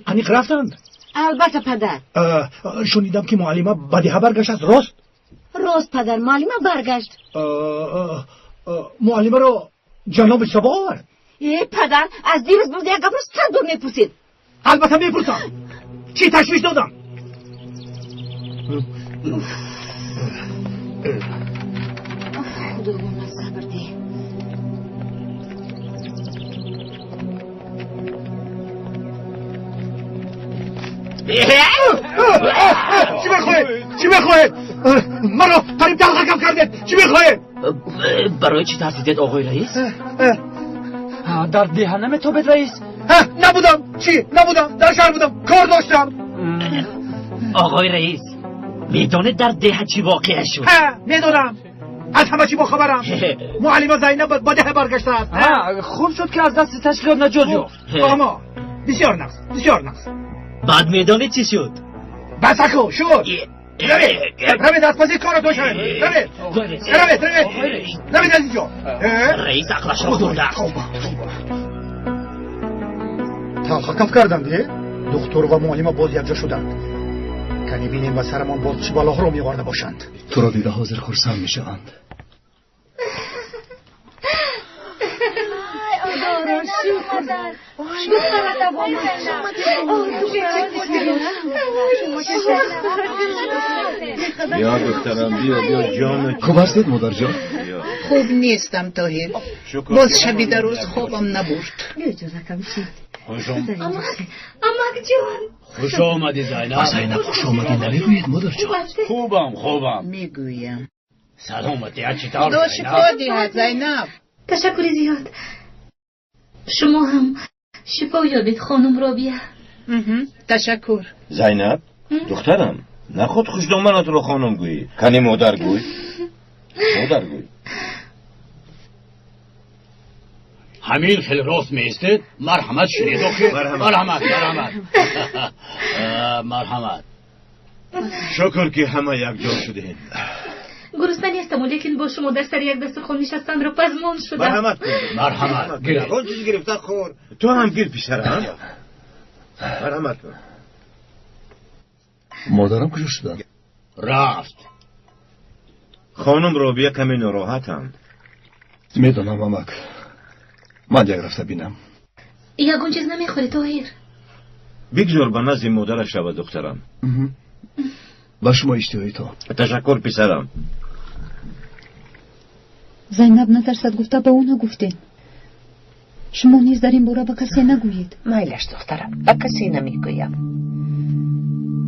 انیق رفتند؟ البته پدر. شنیدم که معلمه بدیها برگشت است. راست؟ راست پدر، معلمه برگشت. معلمه را جناب سبا آورد؟ پدر از دیروز بود یک گپ را 100 بار میپرسید. البته میپرسم. چی تشویش دادم؟ خدا به من صبر ده. چی میخواهید؟ چی میخواهید؟ مرا فریب دلغکم کردید. چی میخواهید؟ برای چی ترسیدید آقای رئیس؟ در دهنه نمیتابید رئیس؟ نبودم. چی؟ نبودم. در شهر بودم. کار داشتم. آقای رئیس میدانید در ده چی واقع شد؟ میدونم. از همه چی با خبرم. معلمه زینب با ده برگشته است. خوب شد که از دست تشکیلات نجات یافت. اما بسیار نقص، بسیار نقص. بعد میدانید چی شد؟ بسکو شد. روید از پسی کار دو شد. روید از اینجا. رئیس عقلش رو خورده. تحقیق کردم دیگه. دکتر و معلم باز یکجا شدند. کنی بینیم و سرمان باز چی بالاها رو میوارده باشند. تو را دیده حاضر خرسند میشوند. بیا دخترم بیا جان. خوب هستید مادر جان؟ خوب نیستم طاهر. باز شبی در روز خوابم نبرد. امک جان خوش آمدی زینب. زینب خوش آمدی نمیگویید مادر جان؟ خوبم میگویم. سلامتی چطور خدا شفا دهد زینب. تشکر زیاد. شما هم شفا یابید خانم رابیه. تشکر. زینب دخترم نخود خوش دامنت رو خانم گویی. کنی مادر گوی. مادر گوی. همین خیلی راست میستید. مرحمت شنید آخه. مرحمت. مرحمت. شکر که همه یک جا شدین. گرسنه هستم لیکن با شما در سر یک دسترخوان نشستن را پزمون شدم. مرحمت کن. اون چیزی گرفته خور. تو هم گیر پسرم. مرحمت کن. مادرم کجا شدن؟ رفت. خانم رابیه کمی ناراحتم. میدونم مامک. من یک رفته بینم. یگون چیز نمیخوری طاهر؟ بگذار به نزد مادرش شود دخترم. با شما اشتهایی تو. تشکر پسرم. زینب نترسد گفته به اون نگفتین. شما نیز در این باره به کسی نگویید. مایلش دخترم، به کسی نمیگویم.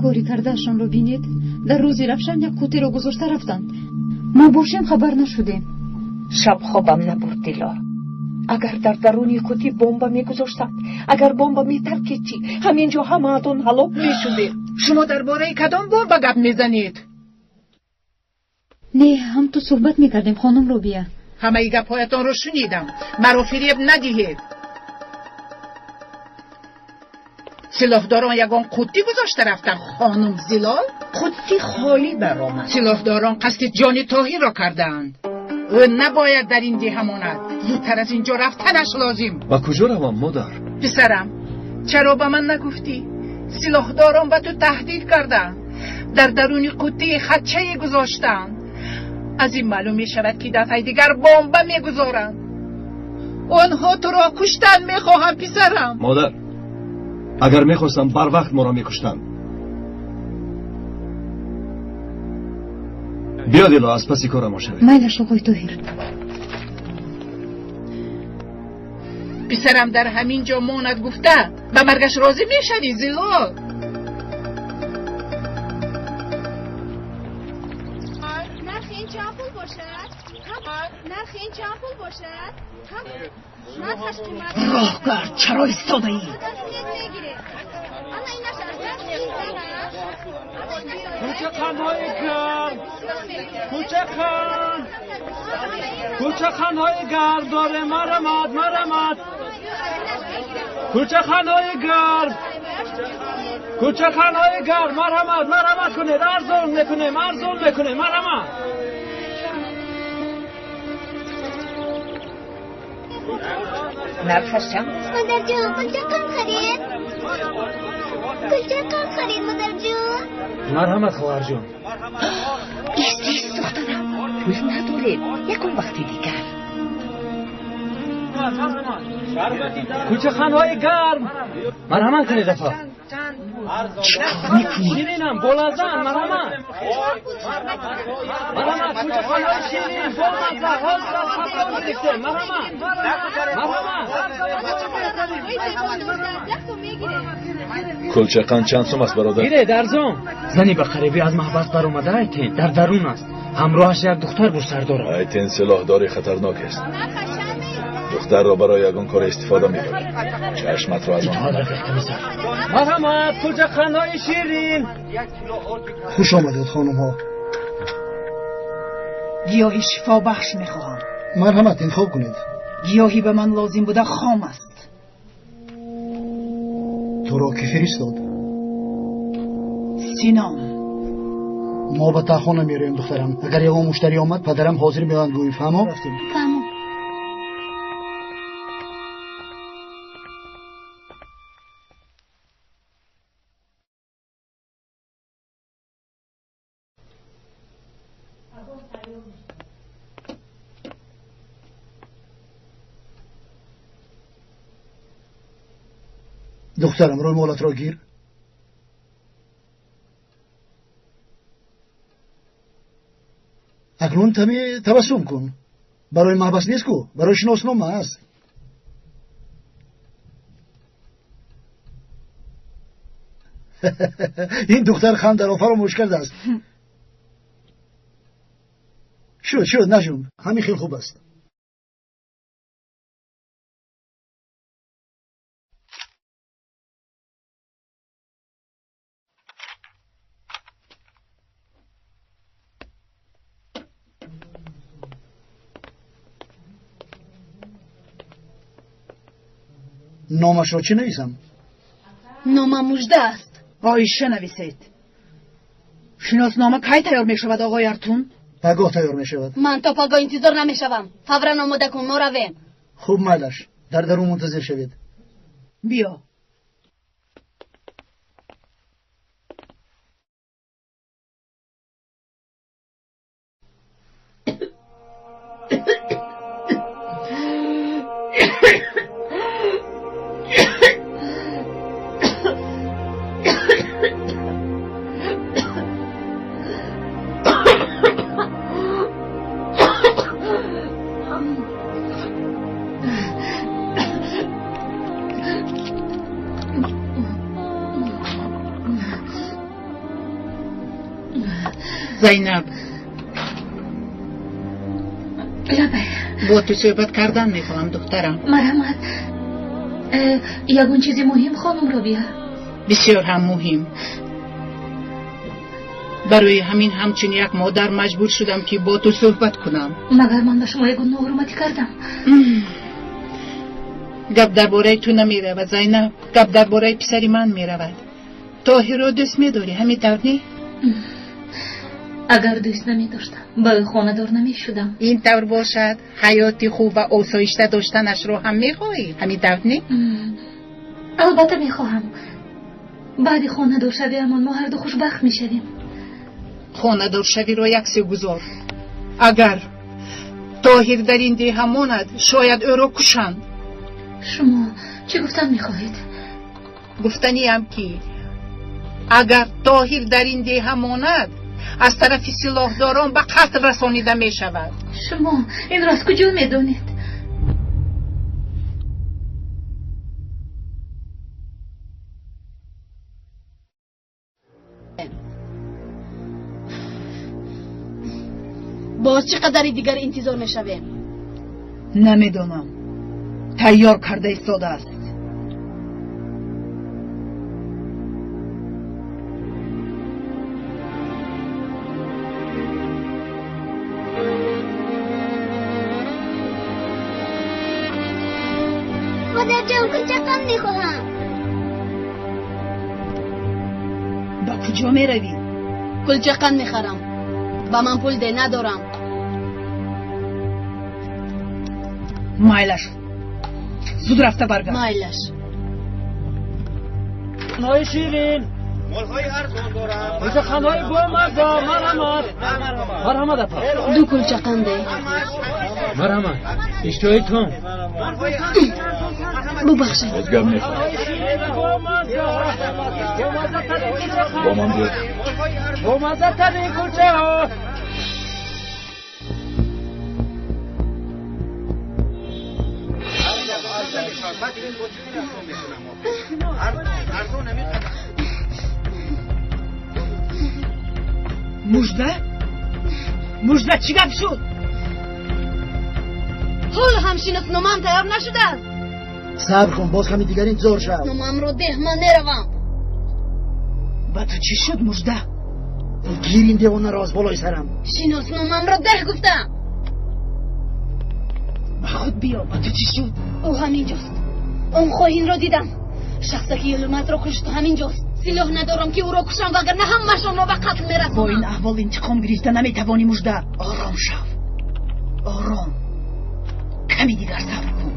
کاری کردهشان رو بینید؟ در روزی رفشن یک کوتی رو گذاشته رفتند. ما باشیم خبر نشدیم. شب خوابم نبرد دیلا. اگر در درون کوتی بمب میگذاشتند، اگر بمب میترکید چی؟ همینجا همه‌تون هلاک میشدید. شما درباره کدام بمب گپ میزنید؟ نه، هم تو صحبت میکردیم خانم رو بیا. همه گپ‌هایتان رو شنیدم. مرا فریب ندهید. سلاحداران یگان قوطی گذاشته رفتن خانم زلال. قوطی خالی برآمد. سلاحداران قصد جان طاهر را کردند. او نباید در این ده ماند. زودتر از اینجا رفتنش لازم. با کجا روم مادر؟ پسرم، چرا به من نگفتی؟ سلاحداران به تو تهدید کردند. در درون قوطی خدچه گذاشتند. از این معلوم می شود که دفعه دیگر بمب میگذارند. آنها تو را کشتن میخواهم پسرم. مادر، اگر میخواستم بر وقت ما را میکشتن. بیا دیلا از پسی کار ما شوید. مایلش آقای طاهر. پسرم در همین جا ماند گفته به مرگش راضی میشوی زلال. نرخ این چند پول باشد؟ نرخ این چند پول باشد؟ نرخش قیمت راهگرد چرا ایستاده ای؟ کوچه خانهای گرم، کوچه خانهای گرم داره مرمت کوچه خانهای گرم مرمت کنه ارزون میکنه مرمت. نرخش چند؟ مادر جون کجا کم خرید مادر جون؟ مرحمت خواهر جون. ایست دخترم، پول نداریم. یکون وقتی دیگر. کوچه خانهای گرم مرحمت کنید دفعه. چکار میکنی؟ شیرینم بلازن مرحمت کوچه خانهای شیرین بلازن حال در خطا گرفته مرحمت. کلچقان چند سوم است برادر؟ گیره درزم. زنی به قریبی از محبس بر اومده ایتین در درون است. همراهش یک دختر بو سر داره. ایتین سلاحداری خطرناک است. دختر را برای یگان کار استفاده می‌کنه. چشمت را از آن مرحمت کوچه خانهای شیرین. خوش آمدید خانم ها. گیاهی شفا بخش میخواهم. مرحمت انتخاب کنید. گیاهی به من لازم بوده خام است. تو را که فرستاد؟ سینام. ما به تاخانه میریم دخترم. اگر یگان مشتری آمد پدرم حاضر میان گویی. فهمو؟ فهمو. دخترم روی مالت را گیر. اکنون تبسم کن. برای محبس نیست کو، برای شناسنامه است. این دختر خنده را فراموش کرده است. شد نجوم، همین خیلی خوب است. نامش را چی نویسم؟ نامم مژده است. آیشه نویسید. شناسنامه کی تیار می شود آقای ارتون؟ پگاه تیار می شود. من تا پگاه انتظار نمی شوم. فوراً آماده کن، ما رویم. خوب مالش، در درون منتظر شوید. بیا. زینب لبه با تو صحبت کردن میخوام دخترم. مرحمت، یگون چیزی مهم خانم رو بیار. بسیار هم مهم. برای همین همچین یک مادر مجبور شدم که با تو صحبت کنم. مگر من به شما یگون ناحرمتی کردم؟ گپ درباره تو نمیرود زینب، گپ درباره پسری من میرود. طاهر را دوست میداری همین طور نی؟ اگر دوست نمی داشتم برای خانه دار نمی شدم. این طور باشد حیاتی خوب و آسایشته داشتنش رو هم میخواهی همین طور نی؟ البته میخواهم. بعد خانه دار شوی اما ما هر دو خوشبخت میشویم. خانه دار شوی رو یک سه گذار. اگر طاهر در این دیه ماند شاید او را کشند. شما چه گفتن میخواهید؟ گفتنی هم که اگر طاهر در این دیه ماند از طرف سلاحداران به قتل رسانیده می شود. شما این را از کجا می دانید؟ باز چقدر دیگر انتظار می شویم؟ نمیدونم. تیار کرده ایستاده است. مادر جان کلچقم میخواهم. با کجا میروی؟ کلچقم میخرم. با من پول ده ندارم. مایلش زود رفته برگرد. مایلش. خانهای شیرین، مالهای ارزان دارم. اینجا خانهای بامزه. مرحمت اپا. دو کلچقم ده. مرحمت. اشتهای تون. ببخشید. ازگم نیخوام. با من بیاد. بامزه تبی کلچه ها. مژده چی گپ شد؟ حال همشینت نامم تیار نشده است. صبر کن، باز همین دیگر انتظار شد. نامم رو ده، من نروم. با تو چی شد مژده؟ گیر این دیوانه راز بالای سرم. شیناس نامم رو ده گفتم. خود بیا. با تو چی شد؟ او همینجاست. اون خواهین رو دیدم. شخصی که علمت رو کشت همینجاست. سلاح ندارم که او را کشم وگرنه همشان را به قتل میرسونم. با این احوال انتقام گرفته نمیتوانی مژده. آرام شو. آرام. کمی دیگر صبر کن.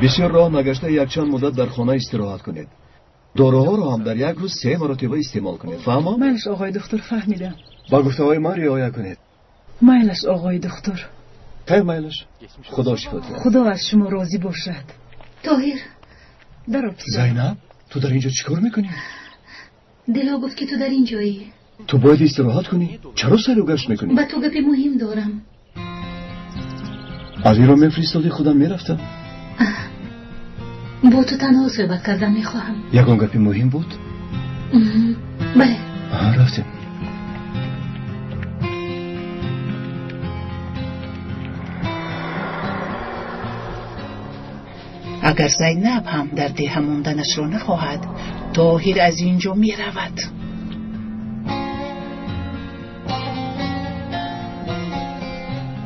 بسیار راه نگشته یک چند مدت در خانه استراحت کنید. داروها را هم در یک روز 3 مرتبه استعمال کنید. فهمم؟ مالش آقای دکتر فهمیدم. با گفته های ما رعایت کنید. مالش آقای دکتر. مالش. خدا شفا دهد. خدا از شما راضی باشد. طاهر در زینب، تو در اینجا چیکار میکنی؟ دلا گفت که تو در اینجایی. تو باید استراحت کنی. چرا سر و گشت میکنی؟ با تو گپی مهم دارم. از این را میفرستادی خودم میرفتم. با تو تنها صحبت کردم میخواهم. یکان گپی مهم بود؟ بله. رفتیم. اگر زینب هم در دیه ماندنش را نخواهد طاهر از اینجا می رود.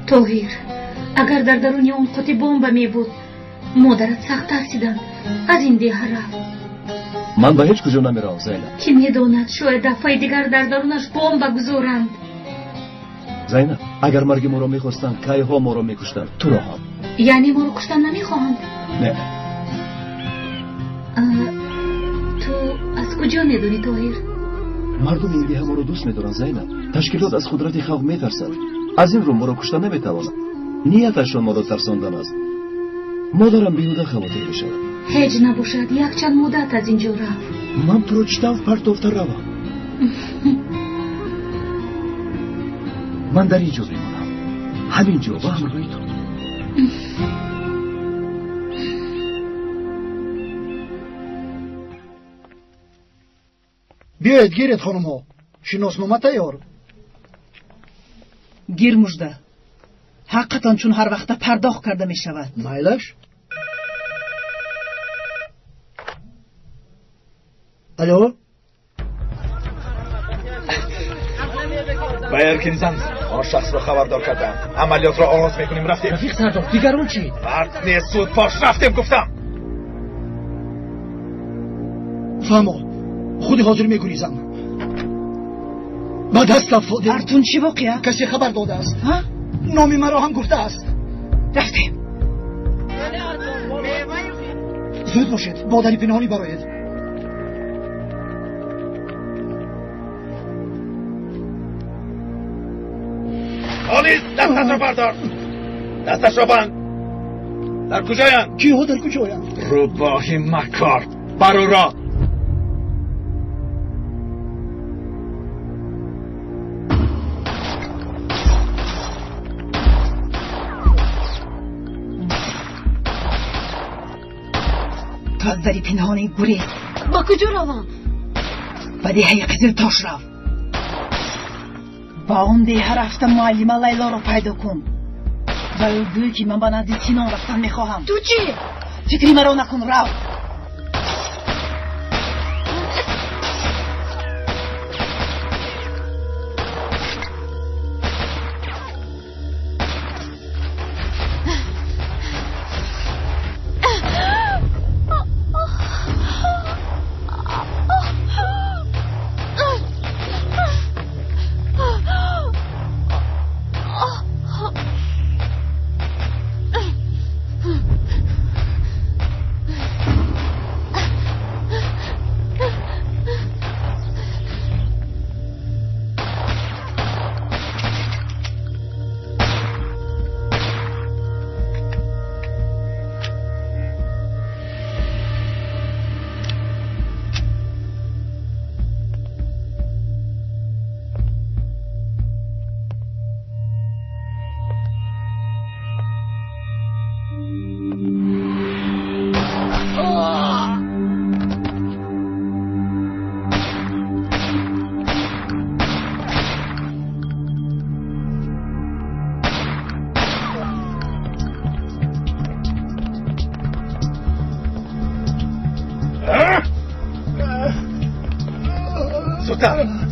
طاهر اگر در درون اون قطی بمب می بود مادرت سخت ترسیدند از این دیه رفت. من به هیچ کجا نمیرم زینب. کی میداند شاید دفعه دیگر در درونش بمب بگذارند. زینب اگر مرگ ما را میخواستند کی ها ما را میکشتند تو را هم. یعنی ما رو کشتن نمیخواهند؟ نه. تو از کجا میدونی طاهر؟ مردم این دیه ما را دوست میدارند زینب. تشکیلات از قدرت خلق میترسند. از این رو ما را کشتن نمیتوانند. نیتشان ما را ترساندن است. مادرم بیهوده خواطر میشود. هیچ نباشد یک چند مدت از اینجا رفت. من تو را چطور پرتافته روم. من در اینجا میمانم. همینجا با همراهی تو. بیاید گیرید خانم ها. شناسنامه تیار. گیر مژده. حقیقتاً چون هر وقت پرداخت کرده می شود. میلش. الو. بایر کنیزم آن شخص را خبردار کردم. عملیات را آغاز میکنیم. رفتیم. رفیق سردار دیگرون چی؟ مرد نیست سود پاش رفتیم گفتم. فهمو خودی حاضر میکنیزم. بعد هست لفظ ارتون چی واقعه؟ کسی خبر داده است. نامی مرا هم گفته است. رفتیم. زود باشید مادری پنهانی براید. آلیز دستش را بردار. دستش را بند. در کجایم؟ کیها در کجایم؟ روباهی مکار برورا. تو از دری پنهانی گریز. با کجا روم؟ با دیه قزل تاش رو. با اون دیه رفتم معلمه لیلا رو پیدا کن. و او گوی که من با نزدی سینان رفتن میخواهم. تو چی؟ فکری مرا نکن رو.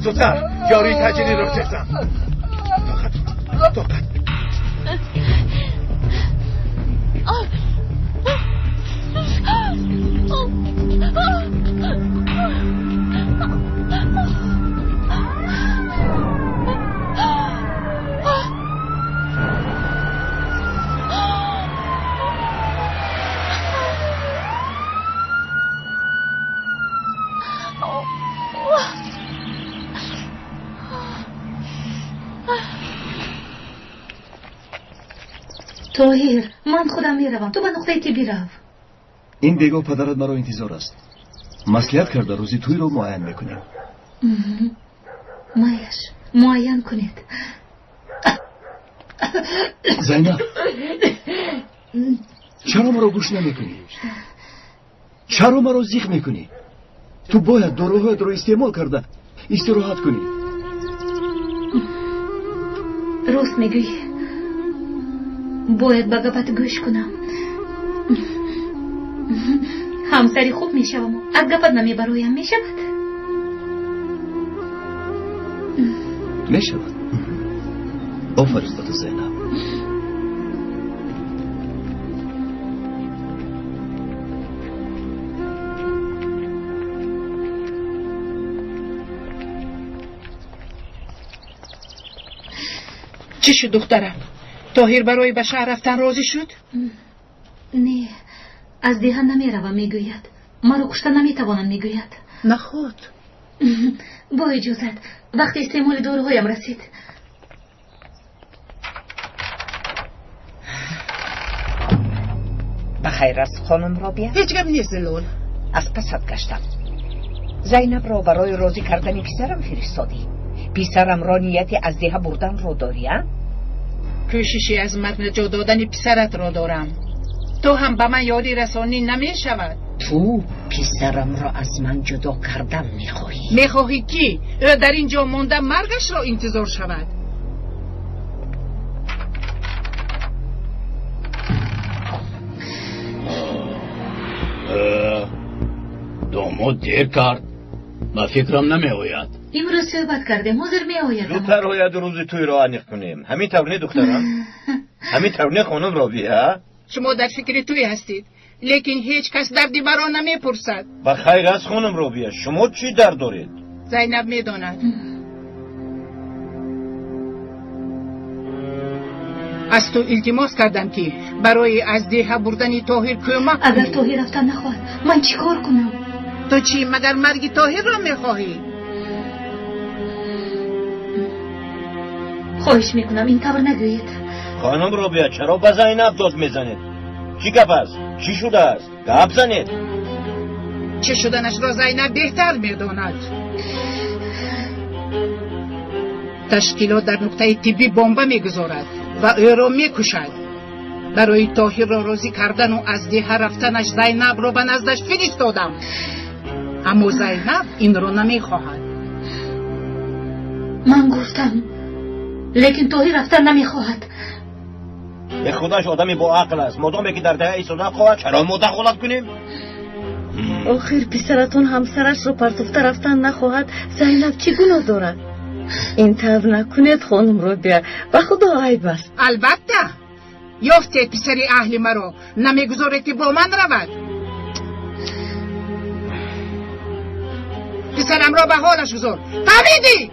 زودتر یاری تجلی رو بکشم. طاقت طاهر من خودم میروم. تو به نقطه تی برو. این دیگه پدرت مرا انتظار است. مصلحت کرده روزی توی رو معین میکنیم. مایش معین کنید. زینب چرا مرا گوش نمیکنی؟ چرا مرا زیخ میکنی؟ تو باید داروهایت رو استعمال کرده استراحت کنی. راست میگویی. باید به گپت گوش کنم. همسری خوب میشوم. از گپت نمیبرایم میشود. میشود. آفرین به تو زینب. چی شد دخترم؟ طاهر برای به شهر رفتن راضی شد؟ نه، از دهان نمیروم میگوید. مرا کشتن نمیتوانم میگوید. نه خود. با اجازت، وقتی استعمال داروهایم رسید. بخیر است خانم رابیه؟ هیچ گپ نیست لول. از پست گشتم. زینب را برای راضی کردن پسرم فرستادی. پسرم را نیتی از ده بردن را داری؟ کوششی از متن جا دادن پسرت را دارم. تو هم به من یادی رسانی نمی شود. تو پسرم را از من جدا کردن میخواهی؟ میخواهی کی؟ در اینجا مانده مرگش را انتظار شود. داماد دیر کرد. به فکرم نمی آید. امروز صحبت کردیم، حاضر می آید. زودتر آید روز توی را انیق کنیم. همین طور دخترم؟ همین طور خانم رابیه؟ شما در فکر توی هستید، لیکن هیچ کس دردی مرا نمی پرسد. بخیر از خانم رابیه، شما چی درد دارید؟ زینب می داند. از تو التماس کردم که برای از ده بردن طاهر کمک. اگر طاهر رفتن نخواهد من چی کار کنم؟ تو چی مگر مرگ طاهر را میخواهی؟ خواهش میکنم این طور نگویید. خانم رابیه چرا به زینب داد میزنید؟ چی گپ است؟ چی شده است؟ گپ زنید. چه شدنش را زینب بهتر میداند. تشکیلات در نقطه طبی بمب میگذارد و او را میکشد. برای طاهر را راضی کردن و از ده رفتنش زینب را به نزدش فرستادم، اما زینب این را نمیخواهد. من گفتم، لیکن طاهر رفتن نمیخواهد. به خودش آدمی با عقل است. مادامی که در ده ایسا نخواهد چرا ما دخالت کنیم؟ آخر پسرتون همسرش رو پرتفته رفتن نخواهد، زینب چی گناه دارد؟ این طور نکنید خانم رابیه، و خدا عیب است. البته یافته پسر اهل مرا نمیگذاره که با من رود. پسرم را به حالش گذار. فهمیدی؟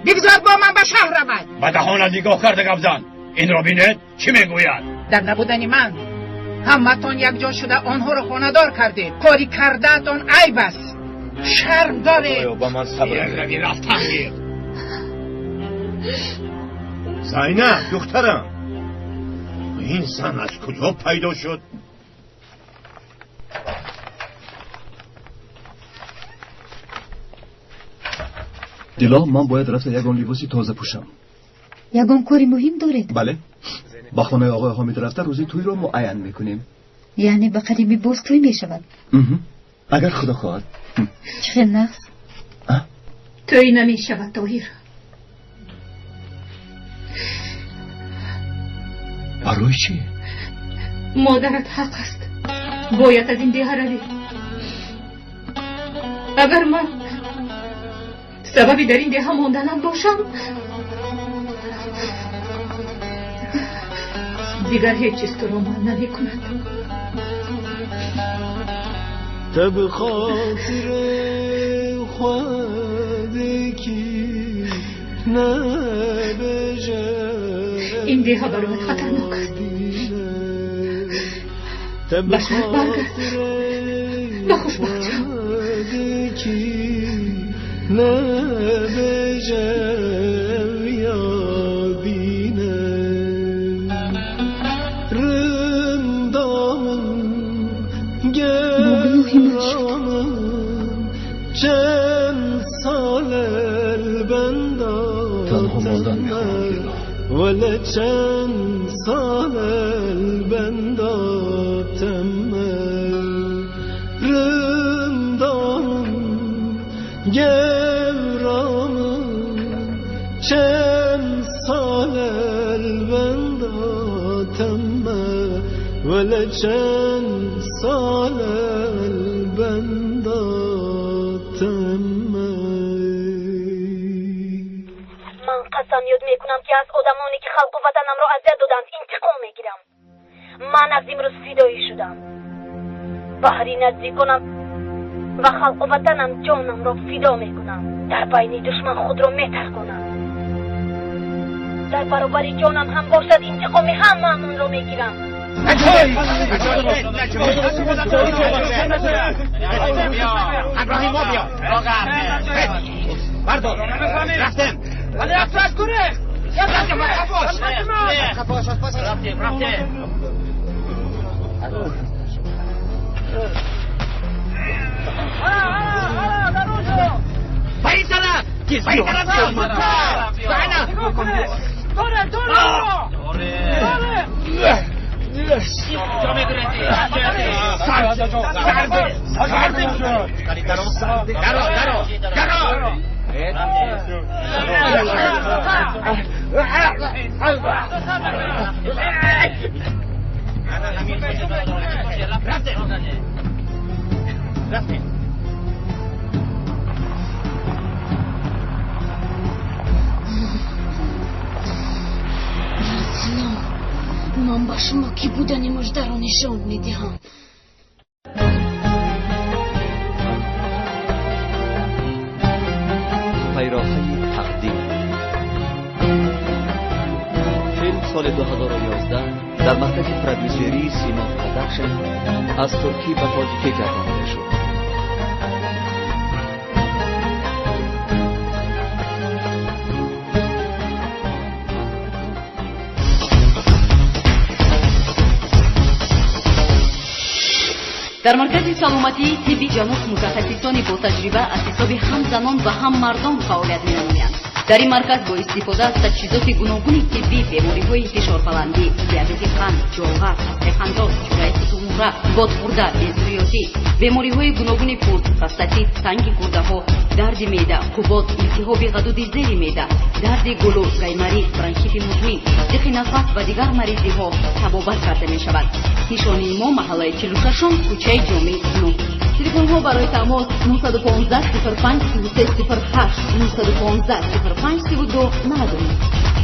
بگذار با من به شهر رود. به دهانت نگاه کرده گبزن. این را بینید چی میگوید؟ در نبودن من همتون یک جا شده آنها را خانه‌دار کرده. کاری کرده تان عیب است. شرم داره. با من صبر روی رفتن گیر. زینب دخترم، این زن از کجا پیدا شد؟ دیلا، من باید رفته یگان لباسی تازه پوشم. یگان کاری مهم دارید؟ بله، با خانه آقای حامد رفته روزی توی رو معین میکنیم. یعنی به قریبی باز توی میشود؟ اگر خدا خواهد. چه نقص؟ توی نمیشود طاهر. برای چی؟ مادرت حق است، باید از این ده روی. اگر من سببی در این ده ماندنم باشم، دیگر هیچ چیز تو رو من نمی کند. تب خاطر خواهده کی نبجه این دیه برایت خطرناک است. بشر برگرد و خوشبخت شو. تنها ماندن میخواهم دیلا، ولی چند سال البنداتم رندام گرام چند سال البنداتم ولی چند سال البنداتم. قسم یاد میکنم که از آدمانی که خلق و وطنم را اذیت دادند انتقام میگیرم. من از امروز فدایی شدم. بحری نزدیکانم و خلق و وطنم جانم را فدا میکنم. در بین دشمن خود را میترکانم. در برابر جانم هم باشد انتقام هممون رو میگیرم. ابراهیم ما بیا بردار رفتم ولی افراد کنه رفتم این طرف این طرف من با شما کی بودن مژده را نشان میدهم. پیراهن تقدیم فیلم سال 2011 در مرکز پرودیوسری سیما پروداکشن از ترکی به تاجیکی گردانده شد. در مرکز سلامتی طبی جنوب متخصصان با تجربه از حساب هم زنان و هم مردان فعالیت می‌نمایند. در این مرکز با استفاده از تجهیزات گوناگون طبی بیماری‌های فشاربلندی، دیابت قند، جلغک، استخوان‌دار، جرث عمره، بادخورده، انسولیوزی، بیماری‌های گوناگون پوست، پروستات، تنگی گرده‌ها، درد معده، حباب، التهاب غدود زیر معده، درد گلو، قیمری، برانشیت مزمن، سیخ نفس و دیگر مریضی‌ها طبابت کرده می‌شود. نشانی ما محله 46 کوچه جمعی 9. تلفن ها برای تماس 915 05 33 08 915 05 32 99.